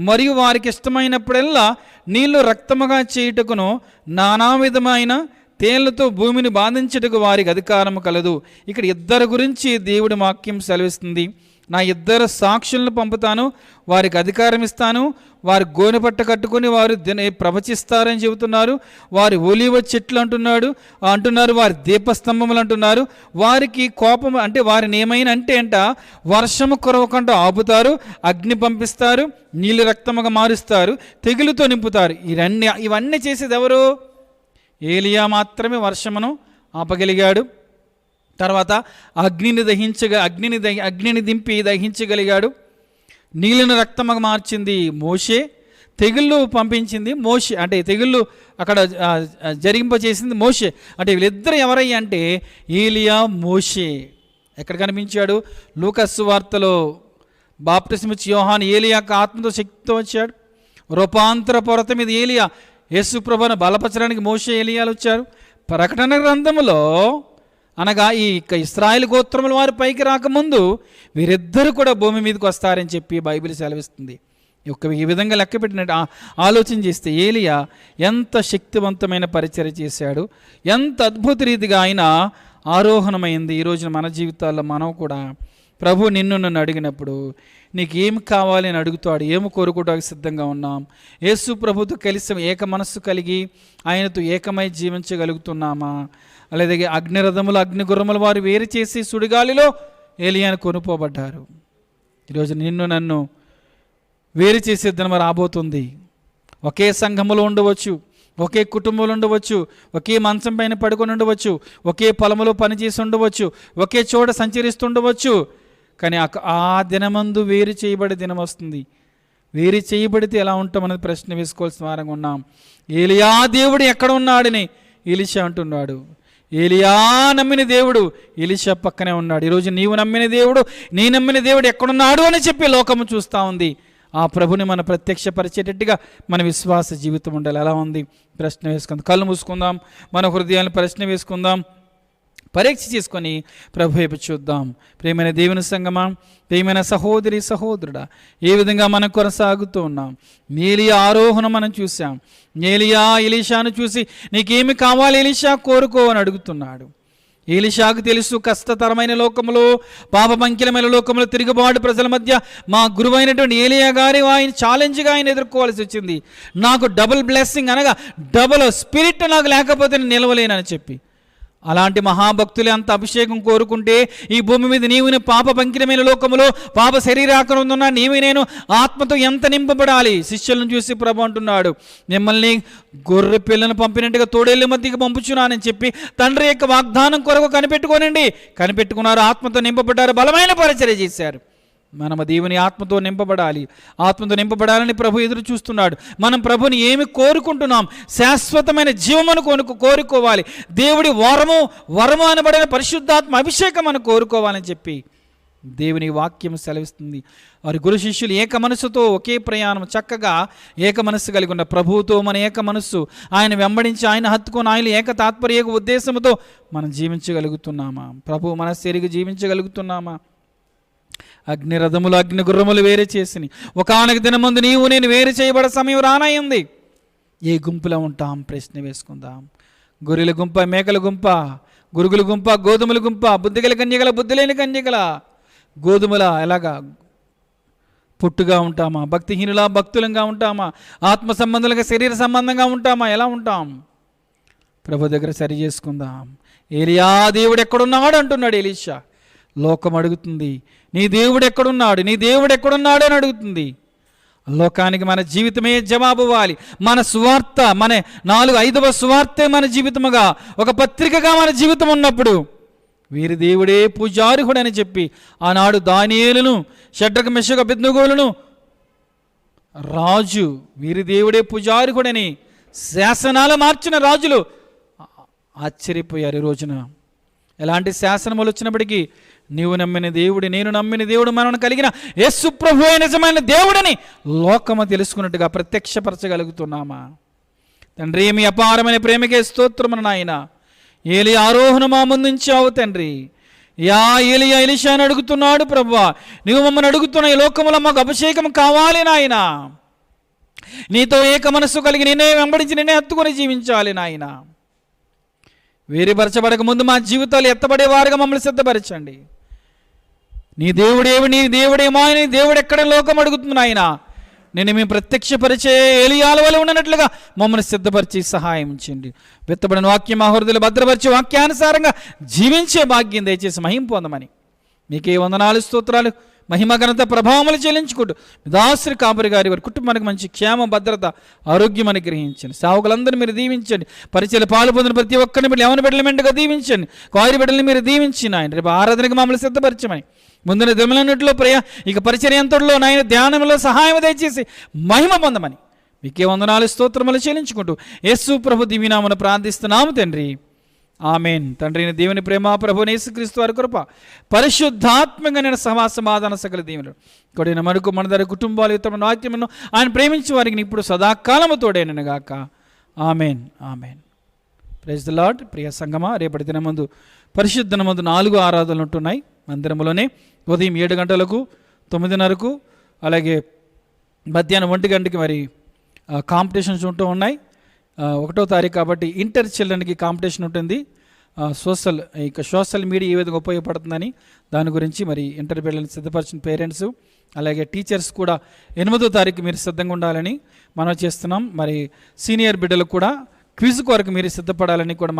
మరియు వారికి ఇష్టమైనప్పుడల్లా నీళ్లు రక్తముగా చేయుటకును నానా విధమైన తేళ్లతో భూమిని బాధించుటకు వారికి అధికారము కలదు. ఇక్కడ 2 గురించి దేవుడి వాక్యం సెలవిస్తుంది. నా 2 సాక్షులను పంపుతాను, వారికి అధికారం ఇస్తాను. వారు గోనెపట్ట కట్టుకొని వారు ప్రవచిస్తారని చెబుతున్నారు. వారి ఒలీవ చెట్లు అంటున్నారు, వారి దీపస్తంభములు అంటున్నారు. వారికి కోపం అంటే వారిని ఏమైనా అంటే వర్షము కురవకుండా ఆపుతారు, అగ్ని పంపిస్తారు, నీళ్ళు రక్తముగా మారుస్తారు, తెగులుతో నింపుతారు. ఇవన్నీ చేసేది ఎవరు? ఏలియా మాత్రమే వర్షమును ఆపగలిగాడు. తర్వాత అగ్నిని దింపి దహించగలిగాడు. నీళ్ళను రక్తముగా మార్చింది మోషే. తెగుళ్ళు పంపించింది మోషే, అంటే తెగుళ్ళు అక్కడ జరిగింపచేసింది మోషే. అంటే వీళ్ళిద్దరు ఎవరయ్యా అంటే ఏలియా, మోషే. ఎక్కడ కనిపించాడు? లూకాసు వార్తలో బాప్తిస్మిచ్చి యోహాను ఏలియాకు ఆత్మతో శక్తితో వచ్చాడు. రూపాంతర పొరత మీద ఏలియా, యేసు ప్రభువును బలపరచడానికి మోషే ఏలియాలు వచ్చారు. ప్రకటన గ్రంథములో అనగా ఈ ఇశ్రాయేలు గోత్రముల వారు పైకి రాకముందు వీరిద్దరు కూడా భూమి మీదకి వస్తారని చెప్పి బైబిల్ సెలవిస్తుంది. ఈ విధంగా లెక్క పెట్టినట్టు ఆలోచన చేస్తే ఏలియా ఎంత శక్తివంతమైన పరిచర్య చేశాడు, ఎంత అద్భుత రీతిగా ఆయన ఆరోహణమైంది. ఈరోజు మన జీవితాల్లో మనం కూడా ప్రభు నన్ను అడిగినప్పుడు నీకు ఏమి కావాలి అని అడుగుతాడు. ఏమి కోరుకోవడానికి సిద్ధంగా ఉన్నాం? యేసు ప్రభుతో కలిసి ఏక మనస్సు కలిగి ఆయనతో ఏకమై జీవించగలుగుతున్నామా? అలాగే అగ్నిరథములు అగ్నిగుర్రములు వారు వేరు చేసి సుడిగాలిలో ఏలియాను కొనుపోబడ్డారు. ఈరోజు నన్ను వేరు చేసే దినం రాబోతుంది. ఒకే సంఘములో ఉండవచ్చు, ఒకే కుటుంబంలో ఉండవచ్చు, ఒకే మంచం పైన పడుకొని ఉండవచ్చు, ఒకే పొలములో పనిచేసి ఉండవచ్చు, ఒకే చోట సంచరిస్తుండవచ్చు. కానీ ఆ దినమందు వేరు చేయబడే దినం వస్తుంది. వేరు చేయబడితే ఎలా ఉంటామనేది ప్రశ్న వేసుకోవాల్సిన వారంగా ఉన్నాం. ఏలియా దేవుడు ఎక్కడ ఉన్నాడని ఎలీషా అంటున్నాడు. ఏలియా నమ్మిన దేవుడు ఎలీషా పక్కనే ఉన్నాడు. ఈరోజు నీవు నమ్మిన దేవుడు, నీ నమ్మిన దేవుడు ఎక్కడున్నాడు అని చెప్పి లోకము చూస్తూ ఉంది. ఆ ప్రభుని మన ప్రత్యక్షపరిచేటట్టుగా మన విశ్వాస జీవితం ఉండాలి. ఎలా ఉంది? ప్రశ్న వేసుకుందాం. కళ్ళు మూసుకుందాం, మన హృదయాలను ప్రశ్న వేసుకుందాం, పరీక్ష చేసుకొని ప్రభు వైపు చూద్దాం. ప్రియమైన దేవుని సంగమా, ప్రియమైన సహోదరి సహోదరుడా, ఏ విధంగా మనం కొనసాగుతూ ఉన్నాం? ఏలియా ఆరోహణ మనం చూసాం. ఏలియా ఎలీషాను చూసి నీకేమి కావాలి ఎలీషా, కోరుకో అని అడుగుతున్నాడు. ఎలీషాకు తెలుసు కష్టతరమైన లోకములో, పాపమంకిలమైన లోకములో, తిరుగుబాటు ప్రజల మధ్య మా గురువైనటువంటి ఏలియా గారి ఆయన ఛాలెంజ్గా ఆయన ఎదుర్కోవాల్సి వచ్చింది. నాకు డబుల్ బ్లెస్సింగ్ అనగా డబుల్ స్పిరిట్ నాకు లేకపోతే నేను నిలవలేనని చెప్పి, అలాంటి మహాభక్తులే అంత అభిషేకం కోరుకుంటే ఈ భూమి మీద నీవు పాప పంకిలమైన లోకములో పాప శరీరాకరున్నా నీవు నేను ఆత్మతో ఎంత నింపబడాలి? శిష్యులను చూసి ప్రభు అంటున్నాడు, మిమ్మల్ని గొర్రె పిల్లను పంపినట్టుగా తోడేళ్ళ మధ్యకి పంపుచున్నానని చెప్పి తండ్రి యొక్క వాగ్దానం కొరకు కనిపెట్టుకున్నారు, ఆత్మతో నింపబడ్డారు, బలమైన పరిచర్య చేశారు. మనము దేవుని ఆత్మతో నింపబడాలి. ఆత్మతో నింపబడాలని ప్రభు ఎదురు చూస్తున్నాడు. మనం ప్రభుని ఏమి కోరుకుంటున్నాం? శాశ్వతమైన జీవమును కోరుకోవాలి. దేవుడి వరము అనబడిన పరిశుద్ధాత్మ అభిషేకం మనం కోరుకోవాలని చెప్పి దేవుని వాక్యం సెలవిస్తుంది. వారి గురు శిష్యులు ఏక మనస్సుతో ఒకే ప్రయాణం, చక్కగా ఏక మనస్సు కలిగి ఉన్న ప్రభువుతో మన ఏక మనస్సు, ఆయన వెంబడించి ఆయన హత్తుకొని ఆయన ఏక తాత్పర్య ఉద్దేశంతో మనం జీవించగలుగుతున్నామా? ప్రభు మనస్సు ఎరిగి జీవించగలుగుతున్నామా? అగ్నిరథములు అగ్నిగుర్రములు వేరే చేసిని ఒకానొక దినమందు నీవు నేను వేరు చేయబడే సమయం రానయ్యింది. ఏ గుంపులో ఉంటాం? ప్రశ్న వేసుకుందాం. గొర్రెల గుంప, మేకల గుంప, గురుగుల గుంప, గోధుమల గుంప, బుద్ధిగల కన్యగల, బుద్ధి లేని కన్యగల, గోధుమల ఎలాగా పుట్టుగా ఉంటామా? భక్తిహీనులా భక్తులంగా ఉంటామా? ఆత్మ సంబంధులుగా శరీర సంబంధంగా ఉంటామా? ఎలా ఉంటాం? ప్రభు దగ్గర సరి చేసుకుందాం. ఏలియా దేవుడు ఎక్కడున్నాడు అంటున్నాడు ఎలీషా. లోకం అడుగుతుంది, నీ దేవుడు ఎక్కడున్నాడు, నీ దేవుడు ఎక్కడున్నాడు అని అడుగుతుంది. లోకానికి మన జీవితమే జవాబు ఇవ్వాలి. మన సువార్త, మన 4-5వ సువార్తే మన జీవితముగా, ఒక పత్రికగా మన జీవితం ఉన్నప్పుడు వీరి దేవుడే పూజార్హుడని చెప్పి ఆనాడు దానియేలును, షడ్రక మెషక అబేద్నెగోలను రాజు వీరి దేవుడే పూజార్హుడని శాసనాలు మార్చిన రాజులు ఆశ్చర్యపోయారు. ఈ రోజున ఎలాంటి శాసనములు వచ్చినప్పటికీ నీవు నమ్మిన దేవుడు, నేను నమ్మిన దేవుడు, మనం కలిగిన యేసు ప్రభువే నిజమైన దేవుడని లోకము తెలుసుకున్నట్టుగా ప్రత్యక్షపరచగలుగుతున్నామా? తండ్రి, మీ అపారమైన ప్రేమకే స్తోత్రమును నాయన. ఏలియా ఆరోహణ మా ముందుంచావు తండ్రి. ఏలియా ఎలీషాను అడుగుతున్నాడు, ప్రభువా నీవు మమ్మల్ని అడుగుతున్న ఈ లోకములో మాకు అభిషేకం కావాలి నాయన. నీతో ఏక మనస్సు కలిగి నిన్నే వెంబడించి నిన్నే హత్తుకొని జీవించాలి నాయన. వేరుపరచబడక ముందు మా జీవితాలు ఎత్తబడే వారుగా మమ్మల్ని సిద్ధపరచండి. నీ దేవుడేవి, నీ దేవుడేమో, నీ దేవుడు ఎక్కడ లోకం అడుగుతుంది నాయన. నేను మేము ప్రత్యక్షపరిచే ఏలియాల వలె ఉన్నట్లుగా మమ్మల్ని సిద్ధపరిచి సహాయం చేయండి. విత్తబడిన వాక్యం మా హృదయాలు భద్రపరిచి వాక్యానుసారంగా జీవించే భాగ్యం దయచేసి మహిమ పొందమని మీకే వందనాలు, స్తోత్రాలు, మహిమ ఘనత ప్రభావములు చెల్లించుకుంటూ దాసరి కాపరి గారి వారి కుటుంబానికి మంచి క్షేమ, భద్రత, ఆరోగ్యం అనుగ్రహించండి. సేవకులందరూ మీరు దీవించండి. పరిచయలు పాలు పొందిన ప్రతి ఒక్కరిని బిడ్డ ఎవరి బిడ్డల మెండుగా దీవించండి. వారి బిడ్డల్ని మీరు దీవించిన ఆయన రేపు ఆరాధనకు మమ్మల్ని సిద్ధపరచమని ముందున దిమలన్నింటిలో ఇక పరిచర్యంతటిలో నాయన ధ్యానంలో సహాయం దయచేసి మహిమ పొందమని మీకే వందనాలు, స్తోత్రములు చెల్లించుకుంటూ యేసు ప్రభు దివ్యనామమున ప్రార్థిస్తున్నాము తండ్రి, ఆమెన్. తండ్రిని దేవుని ప్రేమ, ప్రభువైన యేసుక్రీస్తు వారి కృప, పరిశుద్ధాత్మగా నేను సమాధాన సకల దీవెనలు కొడిన మనకు మనదరి కుటుంబాలు ఇతర వాక్యమును ఆయన ప్రేమించే వారికి ఇప్పుడు సదాకాలము తోడేనను గాక. Amen, amen. Praise the Lord. ప్రియ సంగమా, రేపటి దినమందు పరిశుద్ధ దినమందు 4 ఆరాధనలు ఉంటున్నాయి మందిరంలోనే. ఉదయం 7 గంటలకు, 9:30కు, అలాగే మధ్యాహ్నం 1 గంటకి మరి కాంపిటీషన్స్ ఉంటూ ఉన్నాయి. 1వ తారీఖు కాబట్టి ఇంటర్ చిల్డ్రన్కి కాంపిటీషన్ ఉంటుంది. సోషల్ మీడియా ఏ విధంగా ఉపయోగపడుతుందని దాని గురించి మరి ఇంటర్ పిల్లల్ని సిద్ధపరిచిన పేరెంట్స్ అలాగే టీచర్స్ కూడా 8వ తారీఖు మీరు సిద్ధంగా ఉండాలని మనం చేస్తున్నాం. మరి సీనియర్ బిడ్డలకు కూడా క్విజ్ కొరకు మీరు సిద్ధపడాలని కూడా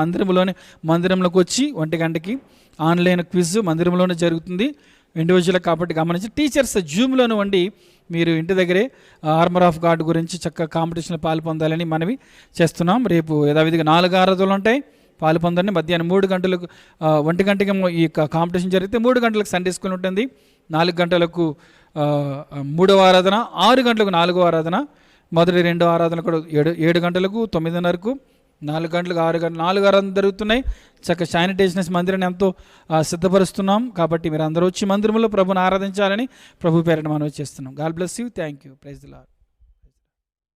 మందిరంలోకి వచ్చి 1 గంటకి ఆన్లైన్ క్విజ్ మందిరంలోనే జరుగుతుంది. ఇండివిజువల్ కాబట్టి గమనించి టీచర్స్ జూమ్లోనే వండి మీరు ఇంటి దగ్గరే ఆర్మర్ ఆఫ్ గాడ్ గురించి చక్కగా కాంపిటీషన్లో పాల్పొందాలని మనవి చేస్తున్నాం. రేపు యథావిధిగా 4 ఆరాధనలు ఉంటాయి, పాల్పొందండి. మధ్యాహ్నం 3 గంటలకు 1 గంటకి ఈ కాంపిటీషన్ జరిగితే 3 గంటలకు సండే స్కూల్ ఉంటుంది. 4 గంటలకు 3వ ఆరాధన, 6 గంటలకు 4వ ఆరాధన, మొదటి 2 ఆరాధన కూడా 7 గంటలకు, 9:30కు, 4 గంటలకు, 6 గంటలకు 4 ఆరాధన జరుగుతున్నాయి. చక్కగా శానిటైజేషన్ మందిరాన్ని ఎంతో సిద్ధపరుస్తున్నాం. కాబట్టి మీరు అందరూ వచ్చి మందిరంలో ప్రభుని ఆరాధించాలని ప్రభు పేరిట మనం చేస్తున్నాం. God bless you. Thank you. Praise the lord.